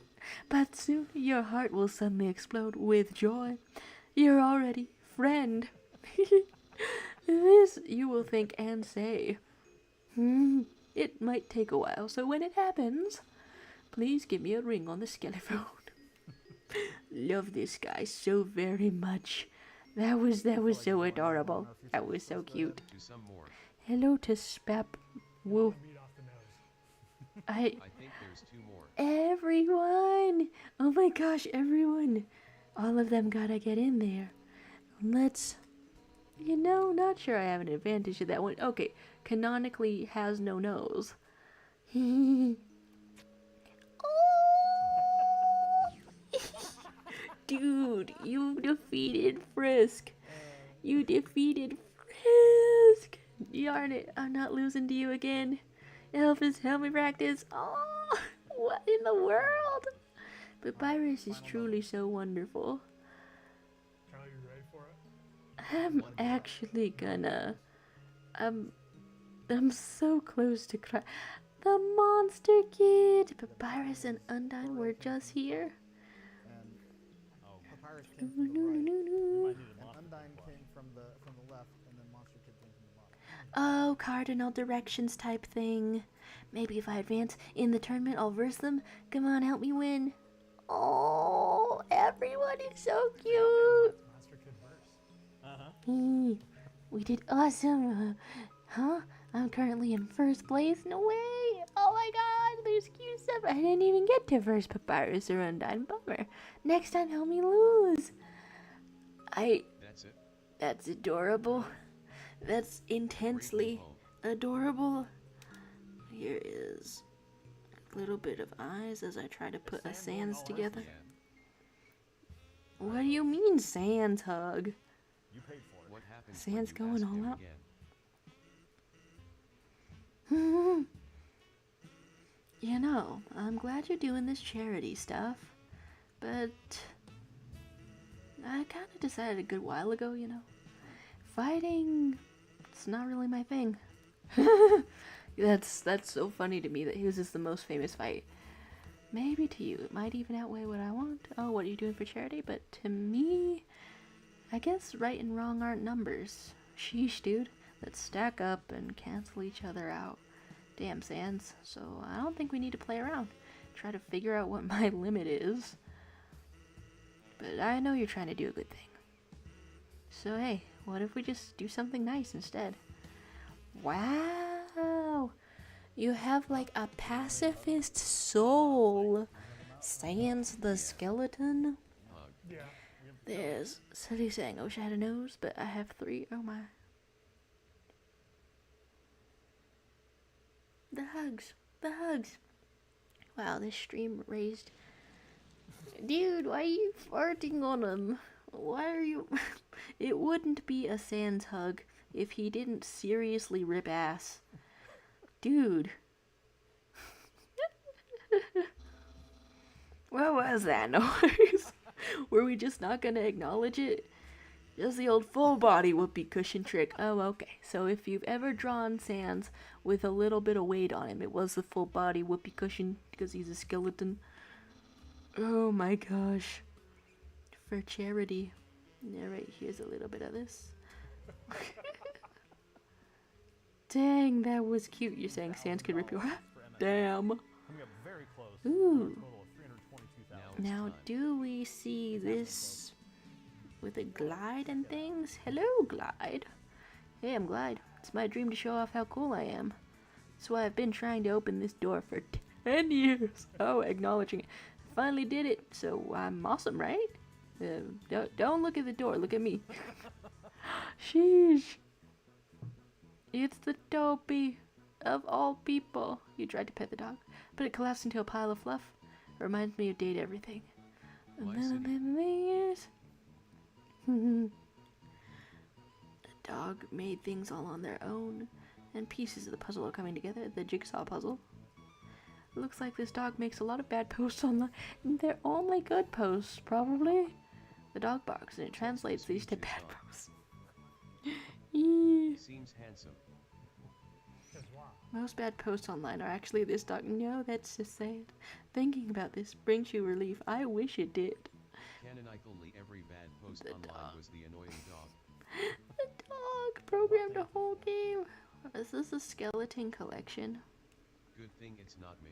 But soon your heart will suddenly explode with joy. You're already friend. This you will think and say. It might take a while, so when it happens, please give me a ring on the skeleton. Love this guy so very much. That was so adorable. That was so cute. Do some more. Hello to Spap. Woo. The meat off the nose. I think there's 2 more. Everyone! Oh my gosh, everyone! All of them gotta get in there. Let's. Not sure I have an advantage to that one. Okay, canonically has no nose. Dude, you defeated Frisk. You defeated Frisk. Yarn it, I'm not losing to you again. Elvis, help me practice. Oh, what in the world? Papyrus is truly so wonderful. Charlie, you ready for it? I'm actually gonna. I'm so close to cry. The Monster Kid! Papyrus and Undyne were just here. And Oh, Papyrus came from the right. might need a And monster Undyne supply. came from the left, and then Monster Kid came from the bottom. Oh, cardinal directions type thing. Maybe if I advance in the tournament, I'll verse them. Come on, help me win. Oh, everyone is so cute. Monster Kid verse. We did awesome. Huh? I'm currently in first place? No way. Oh my god, there's cute stuff. I didn't even get to verse Papyrus or Undyne. Bummer. Next time, help me lose. That's it. That's adorable. That's intensely adorable. Here is a little bit of eyes as I try to put a Sans together. Yeah. What do you mean Sans hug? You paid for it. What happens Sans when you going ask all him out. again? I'm glad you're doing this charity stuff, but I kind of decided a good while ago, fighting, it's not really my thing. That's so funny to me that his is the most famous fight. Maybe to you, it might even outweigh what I want. Oh, what are you doing for charity? But to me, I guess right and wrong aren't numbers. Sheesh, dude. Let's stack up and cancel each other out. Damn, Sans. So I don't think we need to play around. Try to figure out what my limit is. But I know you're trying to do a good thing. So hey, what if we just do something nice instead? Wow! You have like a pacifist soul. Sans the skeleton. Hug. Yeah. There's Silly saying, I wish I had a nose, but I have 3. Oh my. The hugs. The hugs. Wow, this stream raised. Dude, why are you farting on him? Why are you. It wouldn't be a Sans hug if he didn't seriously rip ass. Dude. What was that noise? Were we just not gonna acknowledge it? Just the old full body whoopee cushion trick. Oh, okay. So if you've ever drawn Sans with a little bit of weight on him, it was the full body whoopee cushion because he's a skeleton. Oh my gosh. For charity. Alright, here's a little bit of this. Dang, that was cute. You're saying Sans could rip your heart? Damn. Coming up very close. Ooh. For a total of 322,000. Now, do we see this with a glide and things? Hello, Glide. Hey, I'm Glide. It's my dream to show off how cool I am. That's why I've been trying to open this door for 10 years. Oh, acknowledging it. Finally did it, so I'm awesome, right? Don't look at the door, look at me. Sheesh. It's the dopey of all people. You tried to pet the dog, but it collapsed into a pile of fluff. Reminds me of Date Everything. And Why then City? 11 years. The dog made things all on their own, and pieces of the puzzle are coming together. The jigsaw puzzle. It looks like this dog makes a lot of bad posts online. They're only good posts, probably. The dog barks and it translates these to bad posts. Eee. Seems handsome. Because wow. Most bad posts online are actually this dog. No, that's just sad. Thinking about this brings you relief. I wish it did. Canonically, every bad post The online dog. was the annoying dog. The dog programmed a whole game. Is this a skeleton collection? Good thing it's not me.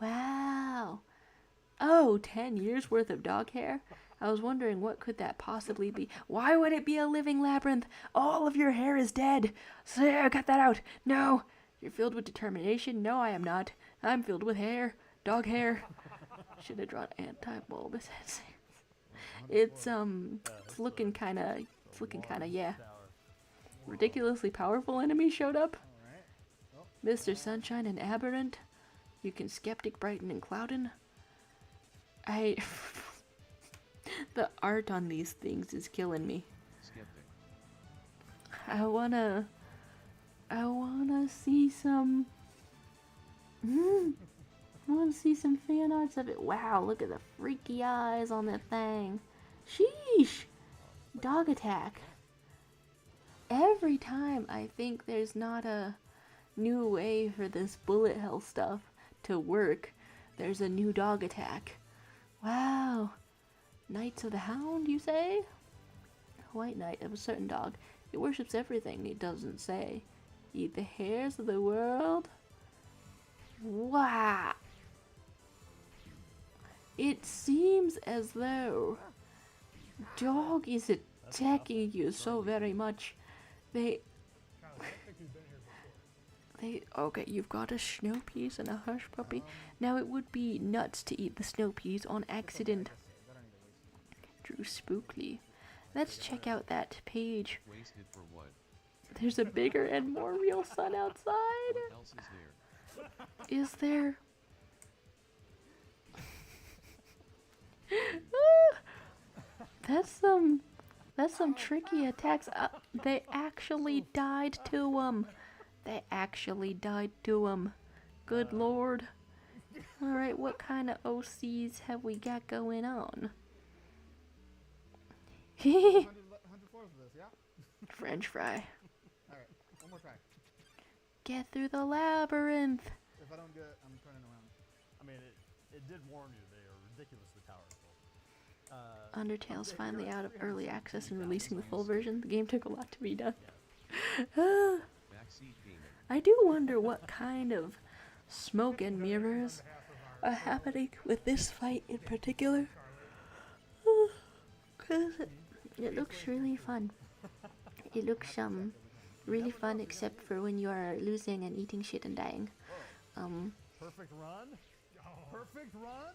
Wow. Oh, 10 years worth of dog hair? I was wondering what could that possibly be. Why would it be a living labyrinth? All of your hair is dead. Sarah, cut that out. No. You're filled with determination. No, I am not. I'm filled with hair. Dog hair. Should have drawn anti-bulbous. It's looking kind of, yeah. Tower. Ridiculously powerful enemies showed up. All right. Mr. Sunshine and Aberrant. You can Skeptic, Brighten, and Clouden. The art on these things is killing me. Skeptic. I wanna see some. I wanna see some fan arts of it. Wow, look at the freaky eyes on that thing. Sheesh! Dog attack. Every time I think there's not a new way for this bullet hell stuff to work, there's a new dog attack. Wow. Knights of the Hound, you say? White Knight of a certain dog. It worships everything it doesn't say. Eat the hairs of the world? Wow. It seems as though dog is attacking you so very much. Kind of skeptic who's been here before. Okay, you've got a snow peas and a hush puppy. Now it would be nuts to eat the snow peas on accident. Drew Spookly. Let's check out that page. Wasted for what? There's a bigger and more real sun outside. What else is there? Is there? That's some tricky attacks. They actually died to 'em. They actually died to 'em. Good lord. Alright, what kind of OCs have we got going on? 100 floors of this, yeah? French fry. All right, one more try. Get through the labyrinth. If I don't get it, I'm turning around. I mean, it did warn you they are ridiculously powerful. Undertale's finally out of early access and releasing the full version. The game took a lot to be done. Backseat gaming. I do wonder what kind of smoke and mirrors are happening with this fight in particular. 'Cause it looks really fun. It looks really fun except for when you are losing and eating shit and dying. Perfect run? Perfect run?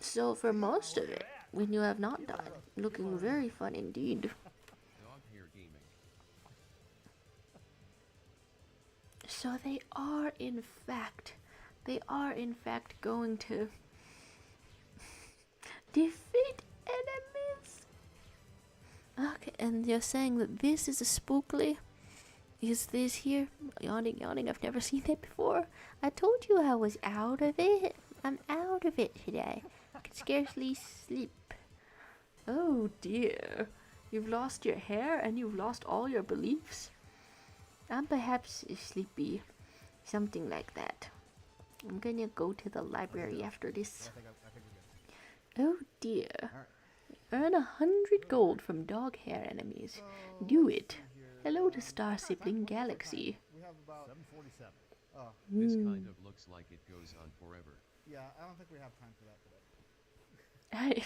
So for most of it, when you have not died, looking very fun indeed. Dog hair gaming. So they are in fact going to defeat enemies. Okay, and you're saying that this is a spookly? Is this here? Yawning, yawning, I've never seen that before. I told you I was out of it. I'm out of it today. I can scarcely sleep. Oh dear. You've lost your hair and you've lost all your beliefs? I'm perhaps sleepy. Something like that. I'm gonna go to the library after this. I think we're good. Oh dear. Alright. Earn 100 gold from dog hair enemies. Do it. Hello to Star Sibling Galaxy. We have about, 747. oh, This kind of looks like it goes on forever. yeah, I don't think we have time for that today.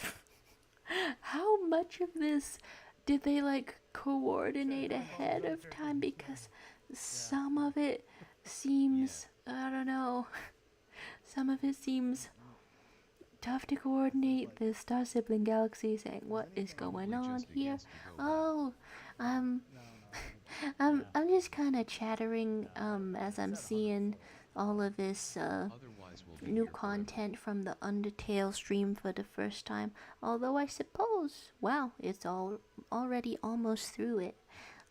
How much of this did they like coordinate ahead of time? Because some of it seems, I don't know, some of it seems tough to coordinate. The Star Sibling Galaxy saying, what is going Probably on just here? begins to go Oh, I'm just kind of chattering as I'm seeing all of this Otherwise we'll be new here forever. content from the Undertale stream for the first time. Although I suppose, wow, it's already almost through it.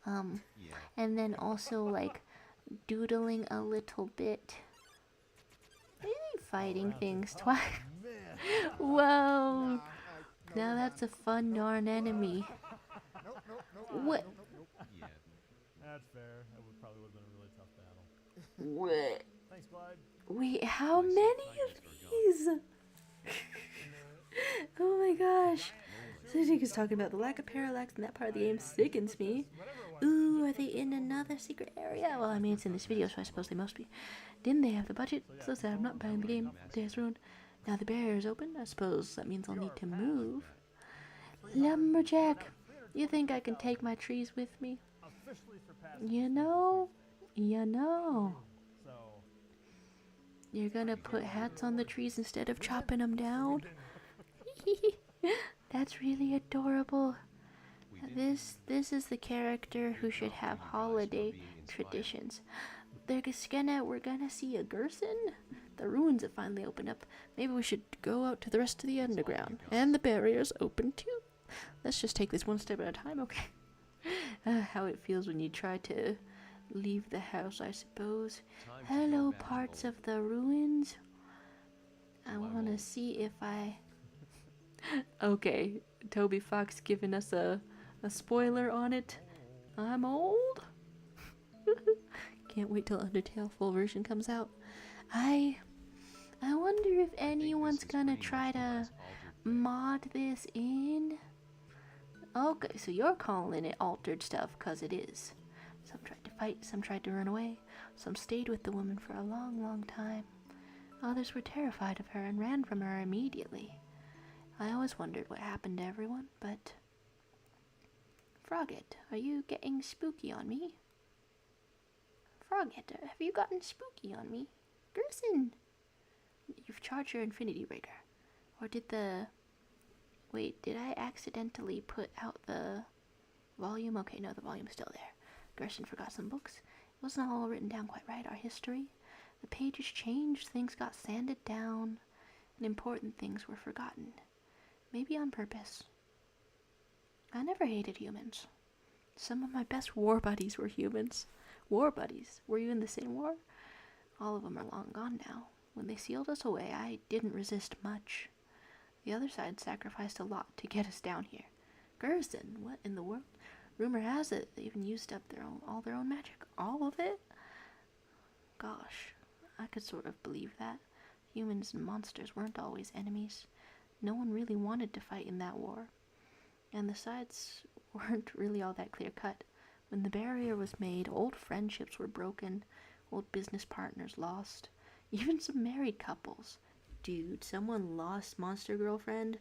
Yeah. And then also like doodling a little bit. Maybe fighting That's things a twice. man. Whoa! No, Now we're that's done. a fun Narn enemy. Nope, nope, nope. What? Nope, nope, nope. Yeah. That's fair. That probably would have been a really tough battle. What? Thanks, Clyde. Wait, how My many subtitles of are gone. these? Oh my gosh. Lonely. Suzuki's talking about the lack of parallax in that part of the game sickens me. Ooh, are they in another secret area? Well, I mean, it's in this video, so I suppose they must be. Didn't they have the budget? So sad, I'm not buying the game. There's ruined. Now the barrier is open. I suppose that means I'll need to move. Lumberjack, you think I can take my trees with me? Officially surpassed You know, So, you're gonna put hats on the trees instead of chopping them down? That's really adorable. We did. This is the character who should have holiday traditions. We're gonna see a Gerson. The ruins have finally opened up. Maybe we should go out to the rest of the underground. And the barrier's open too. Let's just take this one step at a time, okay? How it feels when you try to leave the house, I suppose. Time to Hello, go back parts home. of the ruins. I I want to won't. see if I... Okay, Toby Fox giving us a spoiler on it. I'm old. Can't wait till Undertale full version comes out. I wonder if I think this anyone's is gonna pretty try much the to last altered thing. mod this in. Okay, so you're calling it altered stuff, 'cause it is. Some tried to fight, some tried to run away, some stayed with the woman for a long, long time. Others were terrified of her and ran from her immediately. I always wondered what happened to everyone, but... Frogget, are you getting spooky on me? Frogget, have you gotten spooky on me? Gerson! You've charged your infinity rigger. Or did the... Wait, did I accidentally put out the volume? Okay, no, the volume's still there. Gerson forgot some books. It wasn't all written down quite right, our history. The pages changed, things got sanded down, and important things were forgotten. Maybe on purpose. I never hated humans. Some of my best war buddies were humans. War buddies? Were you in the same war? All of them are long gone now. When they sealed us away, I didn't resist much. The other side sacrificed a lot to get us down here. Gerson, what in the world? Rumor has it they even used up all their own magic. All of it? Gosh, I could sort of believe that. Humans and monsters weren't always enemies. No one really wanted to fight in that war. And the sides weren't really all that clear-cut. When the barrier was made, old friendships were broken, old business partners lost, even some married couples. Dude, someone lost Monster Girlfriend.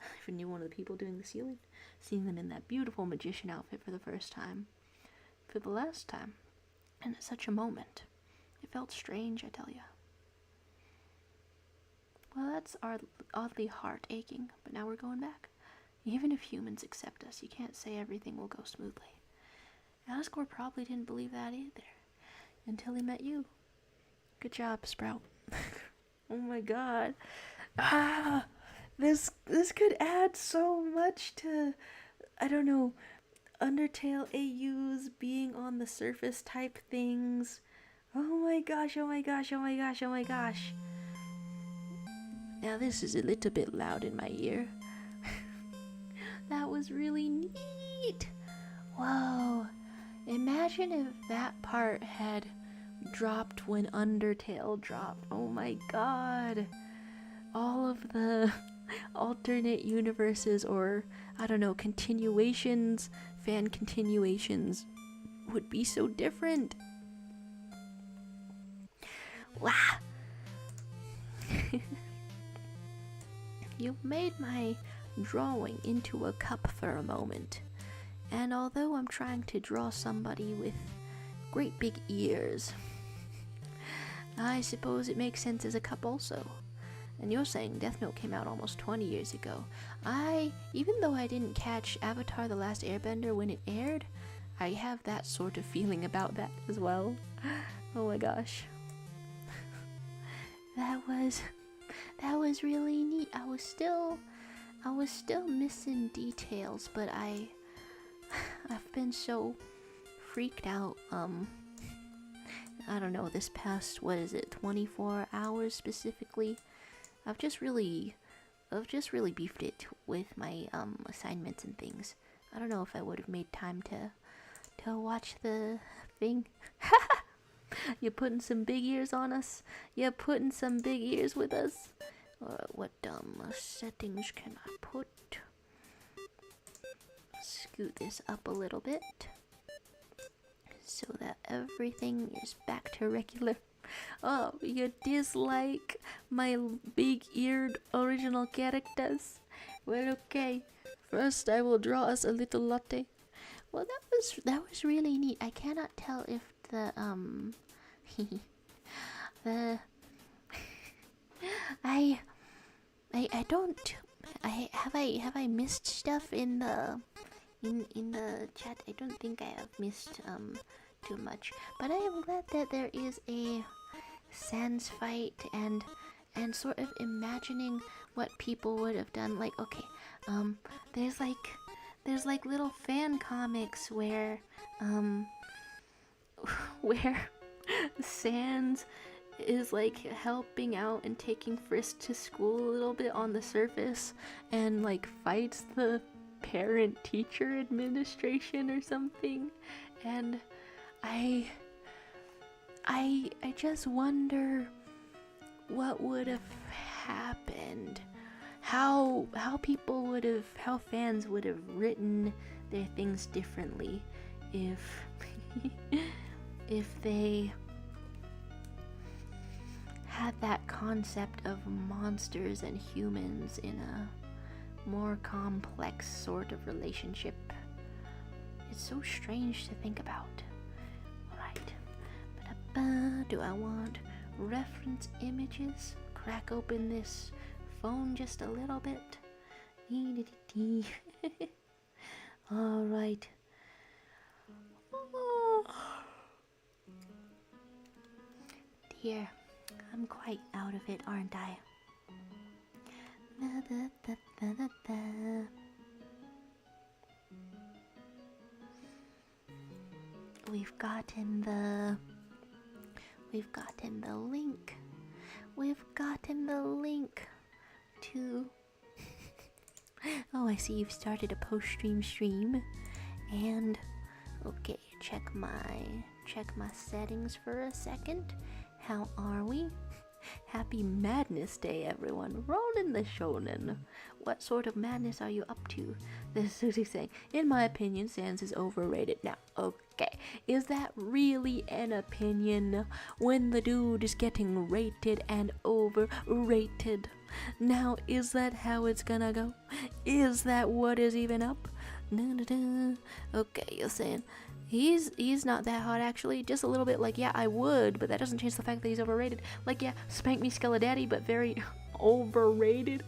I even knew one of the people doing the sealing. Seeing them in that beautiful magician outfit for the first time. For the last time. And at such a moment. It felt strange, I tell ya. Well, that's oddly heart-aching, but now we're going back. Even if humans accept us, you can't say everything will go smoothly. Asgore probably didn't believe that either. Until he met you. Good job, Sprout. Oh my god. Ah! This could add so much to, I don't know, Undertale AUs being on the surface type things. Oh my gosh, oh my gosh, oh my gosh, oh my gosh. Now this is a little bit loud in my ear. That was really neat. Whoa. Imagine if that part had dropped when Undertale dropped. Oh my god. All of the alternate universes, or I don't know, continuations, fan continuations would be so different. Wow. You've made my drawing into a cup for a moment. And although I'm trying to draw somebody with great big ears, I suppose it makes sense as a cup also. And you're saying Death Note came out almost 20 years ago. Even though I didn't catch Avatar: The Last Airbender when it aired, I have that sort of feeling about that as well. Oh my gosh. That was really neat. I was still missing details, but I've been so freaked out I don't know, this past, what is it, 24 hours specifically, I've just really beefed it with my assignments and things. I don't know if I would have made time to watch the thing. You're putting some big ears on us. You're putting some big ears with us. What settings can I put? Scoot this up a little bit so that everything is back to regular. Oh, you dislike my big-eared original characters? Well, okay. First, I will draw us a little latte. Well, that was really neat. I cannot tell if the the I don't. Have I missed stuff in the chat? I don't think I have missed too much, but I am glad that there is a sans fight and sort of imagining what people would have done. Like, okay, there's like little fan comics where where Sans is like helping out and taking Frisk to school a little bit on the surface and like fights the parent teacher administration or something, and I just wonder what would have happened, how fans would have written their things differently if if they had that concept of monsters and humans in a more complex sort of relationship. It's so strange to think about. Alright. Do I want reference images? Crack open this phone just a little bit. Alright. Dear, I'm quite out of it, aren't I? We've gotten the link. We've gotten the link to oh, I see you've started a post-stream stream. And okay, check my settings for a second. How are we? Happy Madness Day, everyone. Rolling the shonen. What sort of madness are you up to? This is Susie saying, in my opinion, Sans is overrated. Now, okay, is that really an opinion when the dude is getting rated and overrated? Now, is that how it's gonna go? Is that what is even up? Okay, you're saying he's not that hot actually, just a little bit. Like, yeah, I would, but that doesn't change the fact that he's overrated. Like, yeah, spank me Skeledaddy, but very overrated.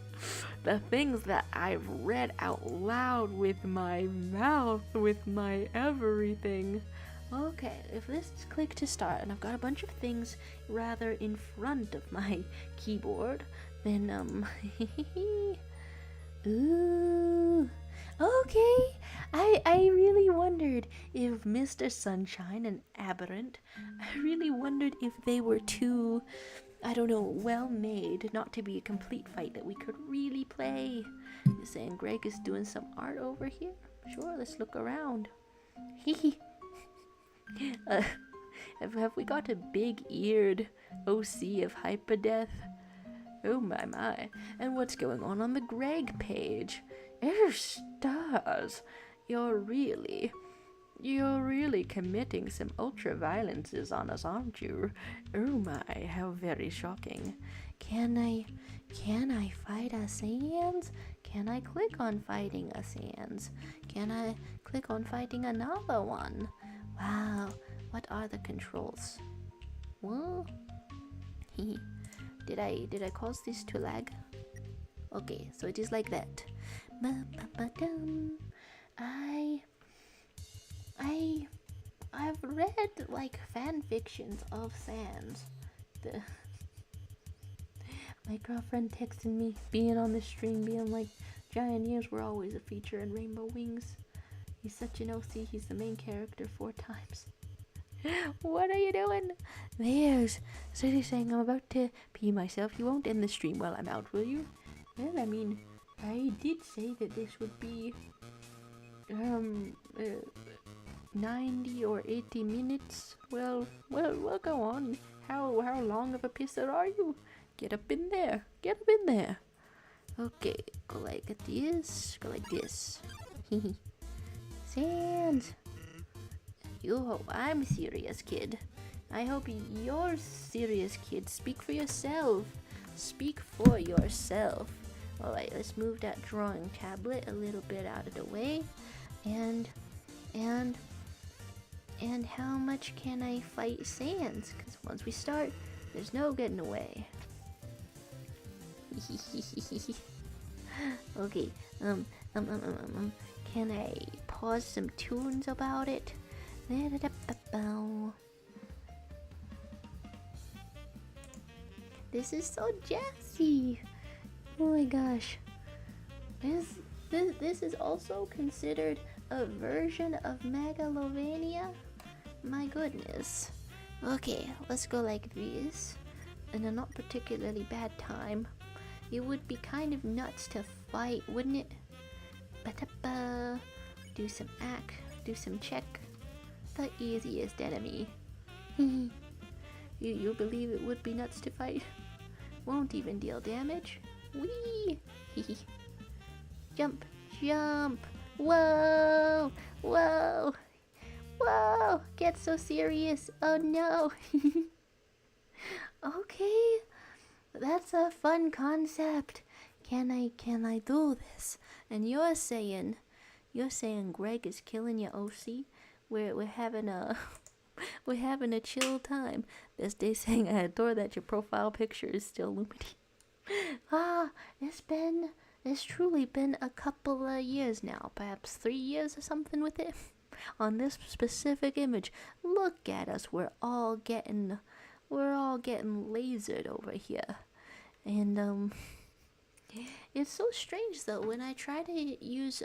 The things that I've read out loud with my mouth, with my everything. Okay, if this is click to start, and I've got a bunch of things rather in front of my keyboard, then ooh. Okay, I really wondered if Mr. Sunshine and Aberrant, I really wondered if they were too, I don't know, well made, not to be a complete fight that we could really play. You're saying Greg is doing some art over here? Sure, let's look around. Hee have we got a big-eared OC of Hyperdeath? Oh my. And what's going on the Greg page? Oh, stars. You're really committing some ultra-violences on us, aren't you? Oh my, how very shocking. Can I fight a Sans? Can I click on fighting a Sans? Can I click on fighting another one? Wow, what are the controls? What? Did I cause this to lag? Okay, so it is like that. I've read like fan fictions of Sans. My girlfriend texted me being on the stream, being like, giant ears were always a feature in Rainbow Wings. He's such an OC, he's the main character 4 times. What are you doing? There's City saying I'm about to pee myself. You won't end the stream while I'm out, will you? Well, I mean, I did say that this would be 90 or 80 minutes. Well, go on. How long of a pisser are you? Get up in there. Get up in there. Okay, go like this. Go like this. Sans. Yo, I'm serious, kid. I hope you're serious, kid. Speak for yourself. Speak for yourself. Alright, let's move that drawing tablet a little bit out of the way. And how much can I fight Sans? Because once we start, there's no getting away. Okay, can I pause some tunes about it? This is so jazzy. Oh my gosh. This is also considered a version of Megalovania? My goodness. Okay, let's go like this. In a not particularly bad time. It would be kind of nuts to fight, wouldn't it? Ba-da-ba. Do some act, do some check. The easiest enemy. You believe it would be nuts to fight? Won't even deal damage. Whee! Jump, jump! Whoa! Whoa! Whoa! Get so serious! Oh no! Okay, that's a fun concept. Can I do this? And you're saying Greg is killing your OC? We're having a we're having a chill time. Best day saying I adore that your profile picture is still Lumity. It's truly been a couple of years now, perhaps 3 years or something with it. On this specific image, look at us. We're all getting lasered over here, and it's so strange though when I try to use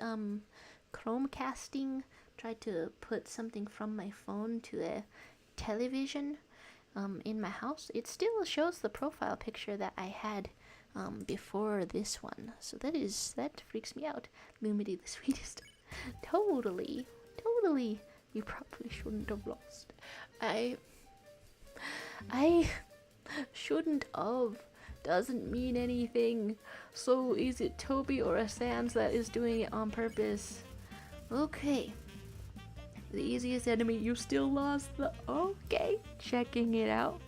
Chromecasting, try to put something from my phone to the television in my house, it still shows the profile picture that I had before this one. So that freaks me out. Lumity the sweetest. Totally. You probably shouldn't have lost. I shouldn't have. Doesn't mean anything. So is it Toby or a Sans that is doing it on purpose? Okay. The easiest enemy, you still lost the... Okay, checking it out.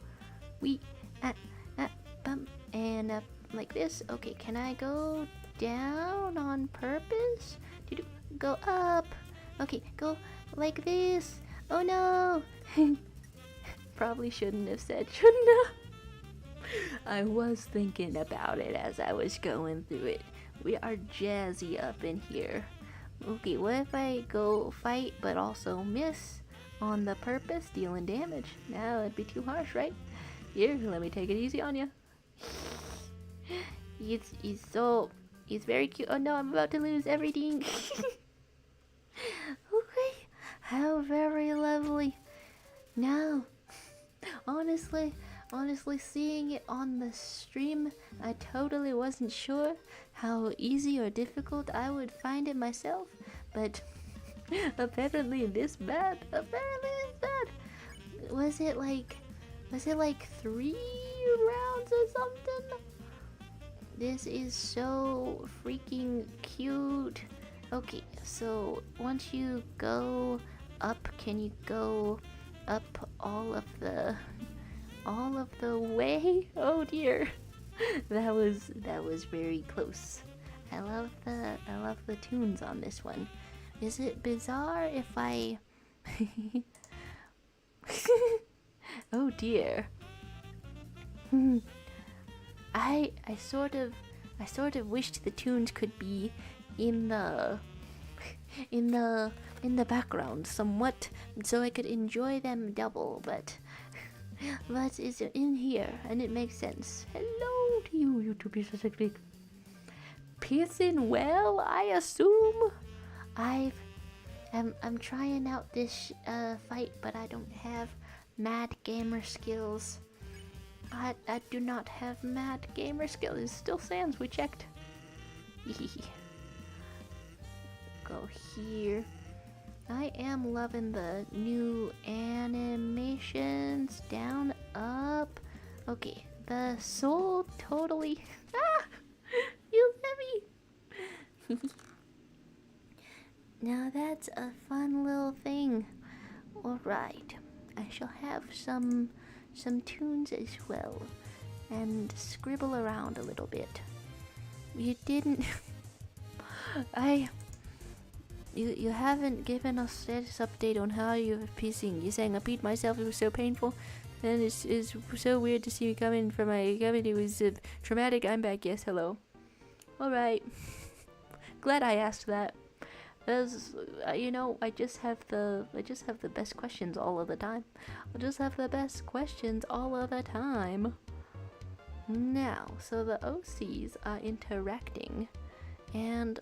We... bump, and up like this. Okay, can I go down on purpose? Go up. Okay, go like this. Oh no! Probably shouldn't have said shouldn't have. I was thinking about it as I was going through it. We are jazzy up in here. Okay, what if I go fight but also miss on the purpose, dealing damage? Now it'd be too harsh, right? Here, let me take it easy on you. He's very cute. Oh no, I'm about to lose everything. Okay, how very lovely. Now, honestly, seeing it on the stream, I totally wasn't sure how easy or difficult I would find it myself, but apparently this bad. Was it like 3 rounds or something? This is so freaking cute. Okay, so once you go up, can you go up all of the way? Oh dear. that was very close. I love the tunes on this one. Is it bizarre if I oh dear. I sort of wished the tunes could be in the background somewhat, so I could enjoy them double, but it's in here and it makes sense. Hello to you, YouTube specifically. Pissing well, I assume. I'm trying out this fight, but I don't have mad gamer skills. I do not have mad gamer skills. It still stands. We checked. Go here. I am loving the new animations. Down, up. Okay, the soul totally. Ah! You let me. Now that's a fun little thing. Alright, I shall have some tunes as well, and scribble around a little bit. You didn't... You haven't given us status update on how you're pissing. You're saying I peed myself, it was so painful, and it's so weird to see me come in from my cabin. It was traumatic. I'm back. Yes, hello. Alright. Glad I asked that. As you know, I just have the best questions all of the time. I just have the best questions all of the time. Now, so the OCs are interacting, and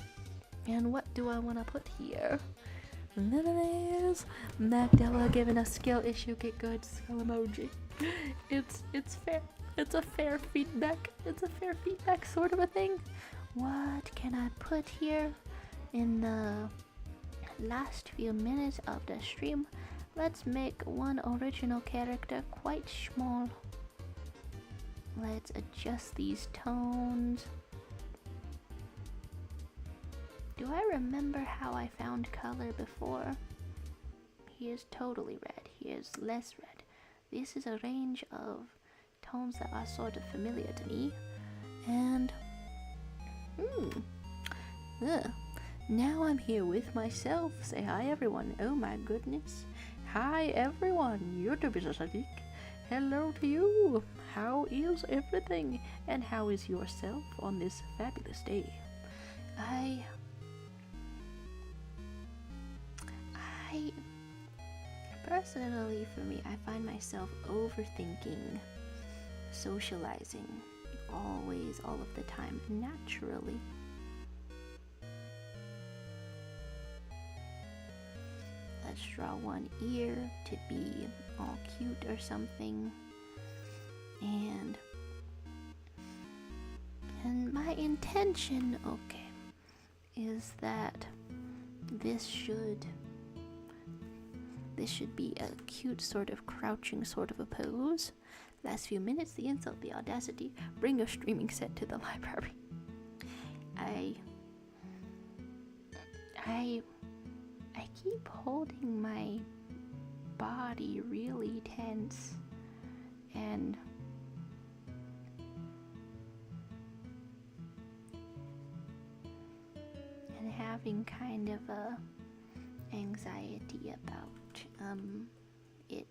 what do I want to put here? None of this. Magdala giving a skill issue. Get good. Skull emoji. It's fair. It's a fair feedback. It's a fair feedback sort of a thing. What can I put here? In the last few minutes of the stream, let's make one original character quite small. Let's adjust these tones. Do I remember how I found color before? Here's totally red, here's less red. This is a range of tones that are sort of familiar to me. And now I'm here with myself. Say hi, everyone. Oh my goodness. Hi, everyone. YouTube is a Sadiq. Hello to you. How is everything? And how is yourself on this fabulous day? I personally, for me, I find myself overthinking socializing always, all of the time, naturally. Let's draw one ear to be all cute or something. And my intention, okay, is that this should be a cute sort of crouching sort of a pose. Last few minutes, the insult, the audacity. Bring your streaming set to the library. I keep holding my body really tense and having kind of a anxiety about it.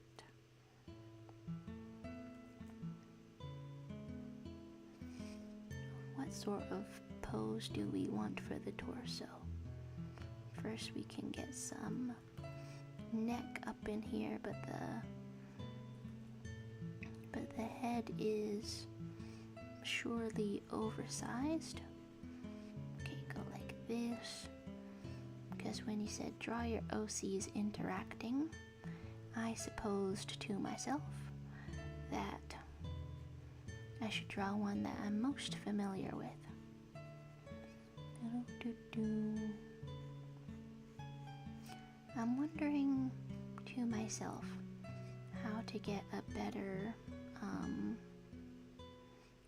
What sort of pose do we want for the torso? First we can get some neck up in here, but the head is surely oversized. Okay, go like this. Because when he said draw your OCs interacting, I supposed to myself that I should draw one that I'm most familiar with. I'm wondering to myself how to get a better,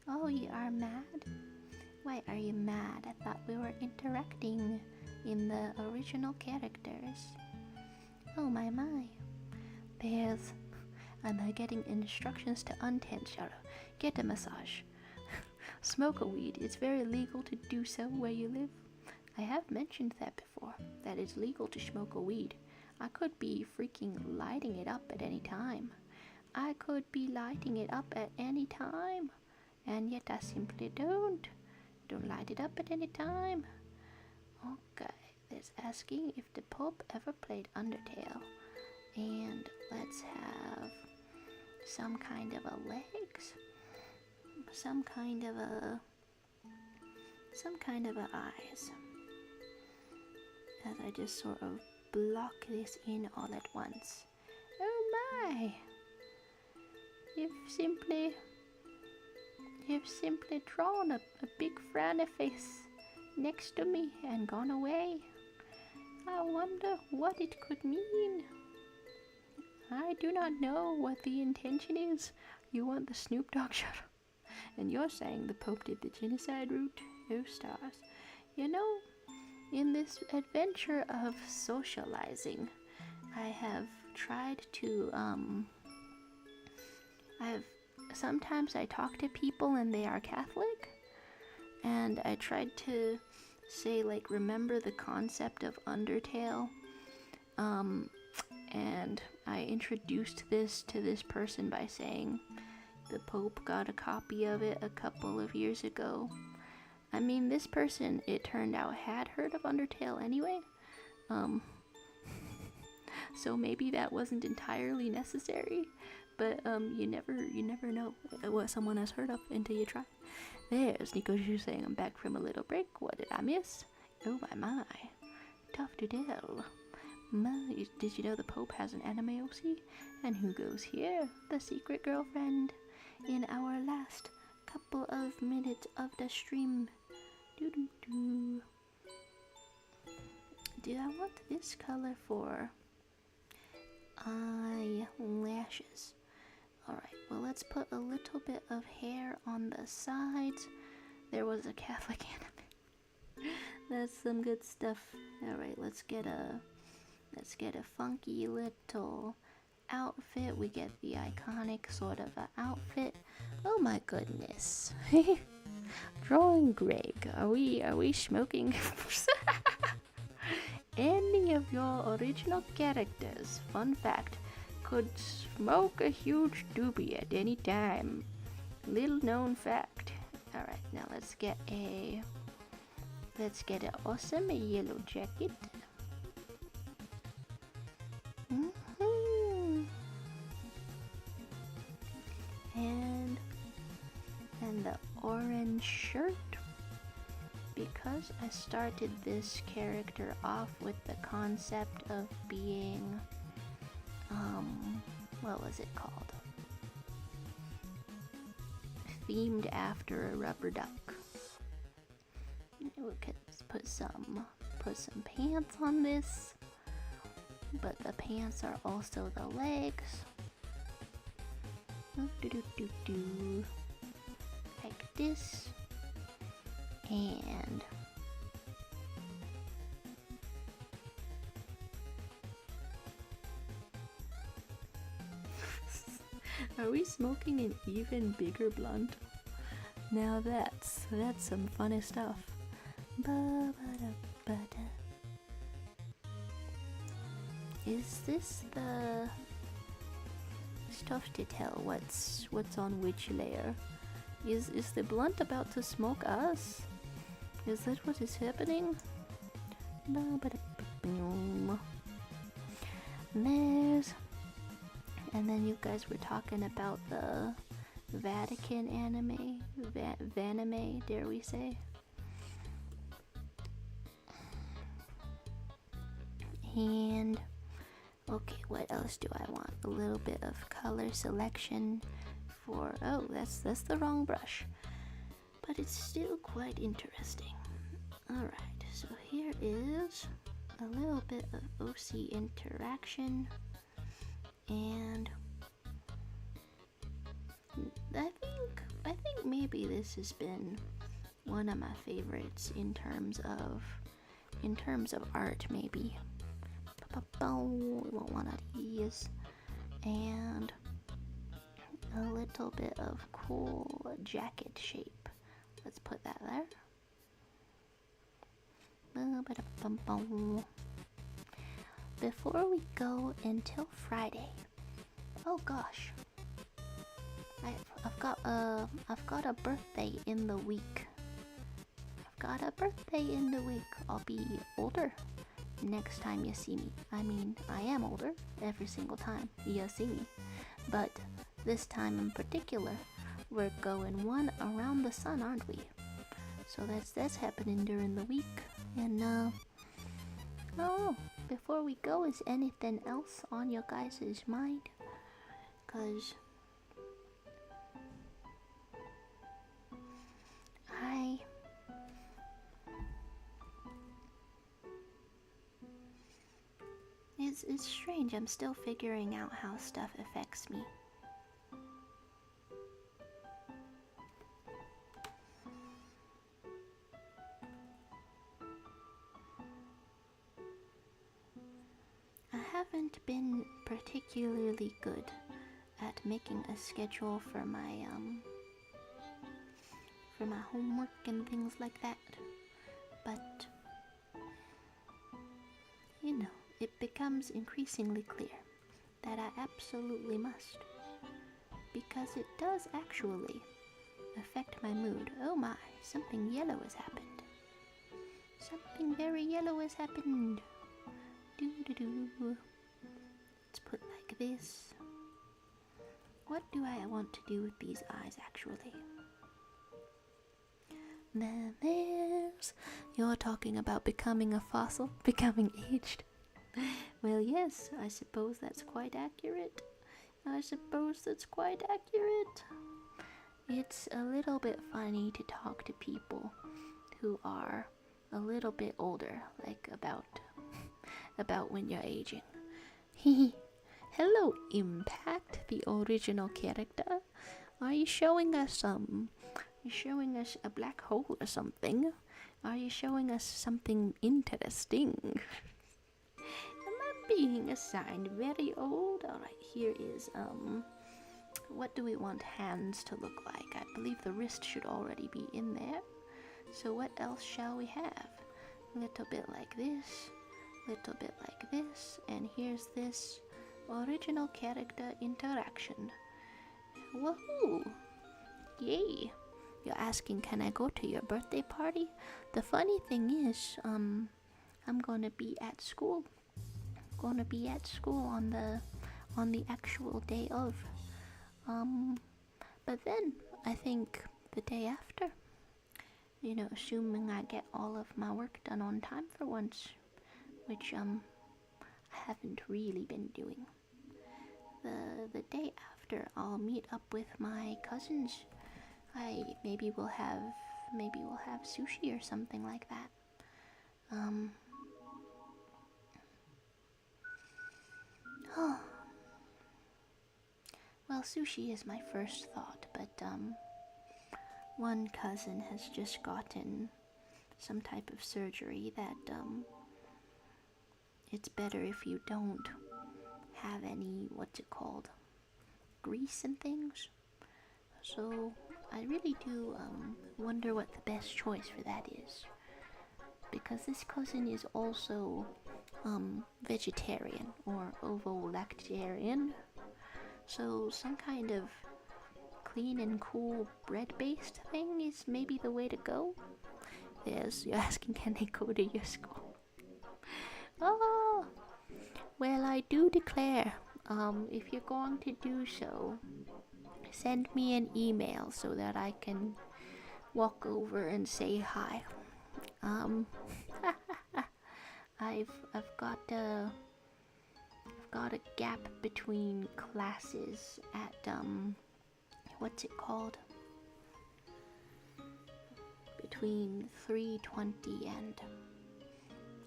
oh, you are mad? Why are you mad? I thought we were interacting in the original characters. Oh my. Bears. Am I getting instructions to untense Shadow? Get a massage. Smoke a weed. It's very legal to do so where you live. I have mentioned that before, that it's legal to smoke a weed. I could be freaking lighting it up at any time. I could be lighting it up at any time. And yet I simply don't. Don't light it up at any time. Okay, that's asking if the Pope ever played Undertale. And let's have some kind of a legs. Some kind of a eyes. As I just sort of block this in all at once. Oh my! You've simply drawn a big frowny face next to me and gone away. I wonder what it could mean. I do not know what the intention is. You want the Snoop Dogg shot, and you're saying the Pope did the genocide route? Oh stars. You know, in this adventure of socializing, I have tried to, sometimes I talk to people and they are Catholic, and I tried to say, like, remember the concept of undertale, and I introduced this to this person by saying the Pope got a copy of it a couple of years ago. I mean, this person, it turned out, had heard of undertale anyway, so maybe that wasn't entirely necessary, but you never know what someone has heard of until you try. There's Nico saying I'm back from a little break. What did I miss? Oh my. Tough to tell. Did you know the Pope has an anime OC? And who goes here? The secret girlfriend. In our last couple of minutes of the stream. Do I want this color for eyelashes? Alright, well, let's put a little bit of hair on the sides. There was a Catholic anime. That's some good stuff. Alright, let's get a funky little outfit. We get the iconic sort of outfit. Oh my goodness. Drawing Greg. Are we smoking? Any of your original characters, fun fact, could smoke a huge doobie at any time. Little known fact. Alright, now let's get an awesome yellow jacket. And the orange shirt, because I started this character off with the concept of being what was it called? Themed after a rubber duck. We could put some pants on this, but the pants are also the legs. Like this, and are we smoking an even bigger blunt? Now that's some funny stuff. Is this the... It's tough to tell what's on which layer. Is the blunt about to smoke us? Is that what is happening? There's... And then you guys were talking about the Vatican anime. Vanime, dare we say. And... okay, what else do I want? A little bit of color selection for... oh, that's the wrong brush. But it's still quite interesting. Alright, so here is a little bit of OC interaction. And I think maybe this has been one of my favorites in terms of art, maybe. We want one of these, and a little bit of cool jacket shape. Let's put that there. Before we go until Friday, oh gosh, I've got a birthday in the week. I'll be older next time you see me. I mean, I am older every single time you see me, but this time in particular, we're going one around the sun, aren't we? So that's happening during the week. And oh, before we go, is anything else on your guys' mind? Cause it's strange. I'm still figuring out how stuff affects me. I haven't been particularly good at making a schedule for my homework and things like that. But you know, it becomes increasingly clear that I absolutely must, because it does actually affect my mood. Oh my, something yellow has happened. Something very yellow has happened. Doo-doo-doo. Let's put like this. What do I want to do with these eyes, actually? Then there's... You're talking about becoming a fossil? Becoming aged? Well, yes, I suppose that's quite accurate. It's a little bit funny to talk to people who are a little bit older, like about when you're aging. Hello, Impact, the original character. Are you showing us a black hole or something? Are you showing us something interesting? Am I being assigned very old? Alright, here is, what do we want hands to look like? I believe the wrist should already be in there. So what else shall we have? Little bit like this, little bit like this, and here's this original character interaction. Woohoo! Yay! You're asking, can I go to your birthday party? The funny thing is, I'm gonna be at school. On the actual day of. But then I think the day after. You know, assuming I get all of my work done on time for once, which I haven't really been doing. The day after, I'll meet up with my cousins. Maybe we'll have sushi or something like that. Well, sushi is my first thought, but one cousin has just gotten some type of surgery that it's better if you don't have any, what's it called, grease and things. So I really do wonder what the best choice for that is, because this cousin is also vegetarian or ovo-lactarian, so some kind of clean and cool bread-based thing is maybe the way to go. Yes, you're asking, can they go to your school? Oh, well, I do declare, if you're going to do so, send me an email so that I can walk over and say hi. I've got a gap between classes at what's it called? Between 3:20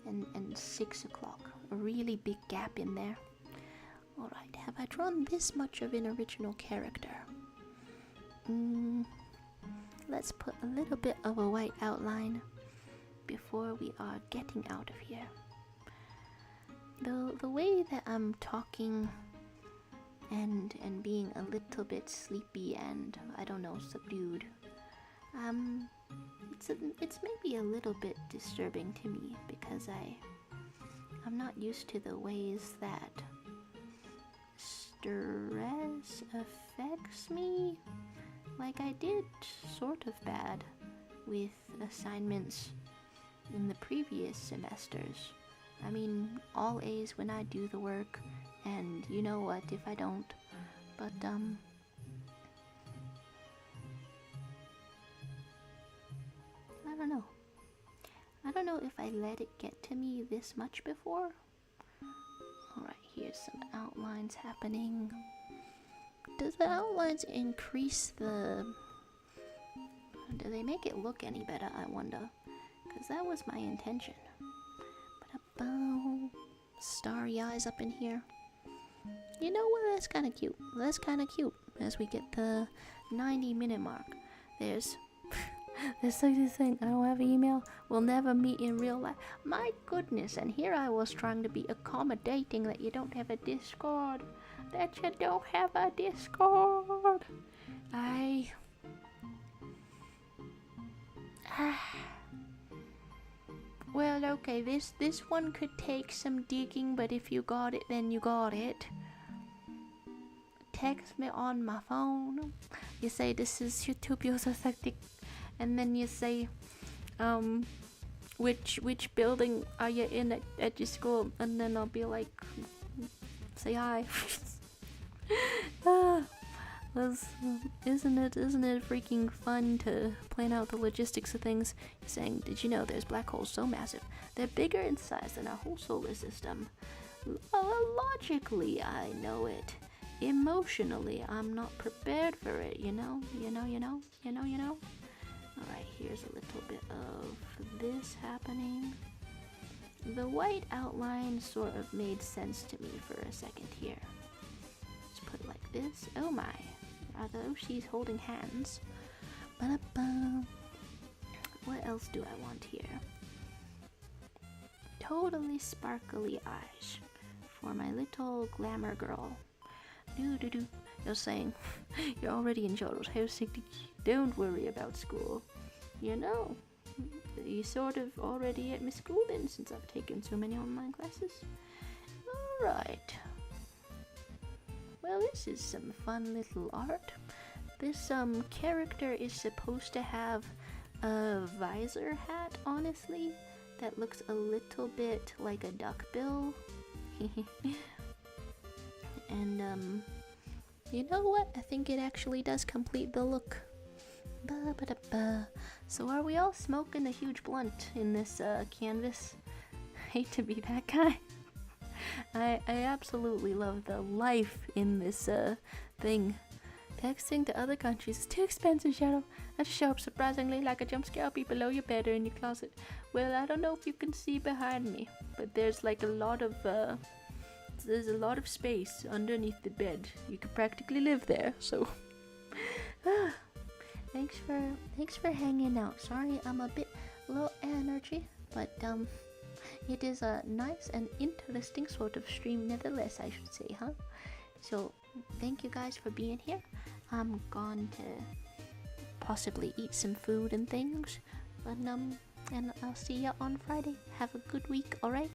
and 6 o'clock. A really big gap in there. Alright, have I drawn this much of an original character? Let's put a little bit of a white outline before we are getting out of here. The way that I'm talking and being a little bit sleepy and, I don't know, subdued, it's maybe a little bit disturbing to me, because I'm not used to the ways that stress affects me. Like, I did sort of bad with assignments in the previous semesters. I mean, all A's when I do the work, and you know what if I don't. But I don't know if I let it get to me this much before. Alright, here's some outlines happening. Does the outlines increase the... Do they make it look any better, I wonder? Because that was my intention. starry eyes up in here. You know what? That's kind of cute. That's kind of cute. As we get the 90-minute mark, there's like this thing. I don't have an email. We'll never meet in real life. My goodness! And here I was trying to be accommodating that you don't have a Discord. That you don't have a Discord. Well, okay, this one could take some digging, but if you got it, then you got it. Text me on my phone. You say this is YouTube Yosasakti, and then you say, which building are you in at your school? And then I'll be like, say hi. Isn't it freaking fun to plan out the logistics of things? You're saying, did you know there's black holes so massive they're bigger in size than our whole solar system? Logically, I know it. Emotionally, I'm not prepared for it. You know. All right, here's a little bit of this happening. The white outline sort of made sense to me for a second here. Let's put it like this. Oh my. Are those she's holding hands? Ba-da-ba. What else do I want here? Totally sparkly eyes for my little glamour girl. Do. You're saying you're already in Jodo's house. Don't worry about school. You know, you sort of already at my school then, since I've taken so many online classes. All right. Well, this is some fun little art. This character is supposed to have a visor hat, honestly, that looks a little bit like a duckbill. And you know what? I think it actually does complete the look. Ba-ba-da-ba. So are we all smoking a huge blunt in this canvas? Hate to be that guy. I absolutely love the life in this thing. Texting to other countries is too expensive, Shadow. That show up surprisingly like a jump scare. I'll be below your bed or in your closet. Well, I don't know if you can see behind me, but there's like a lot of space underneath the bed. You could practically live there. So, thanks for hanging out. Sorry, I'm a bit low energy, but it is a nice and interesting sort of stream nevertheless, I should say, huh? So, thank you guys for being here. I'm going to possibly eat some food and things, but and I'll see ya on Friday. Have a good week, alright?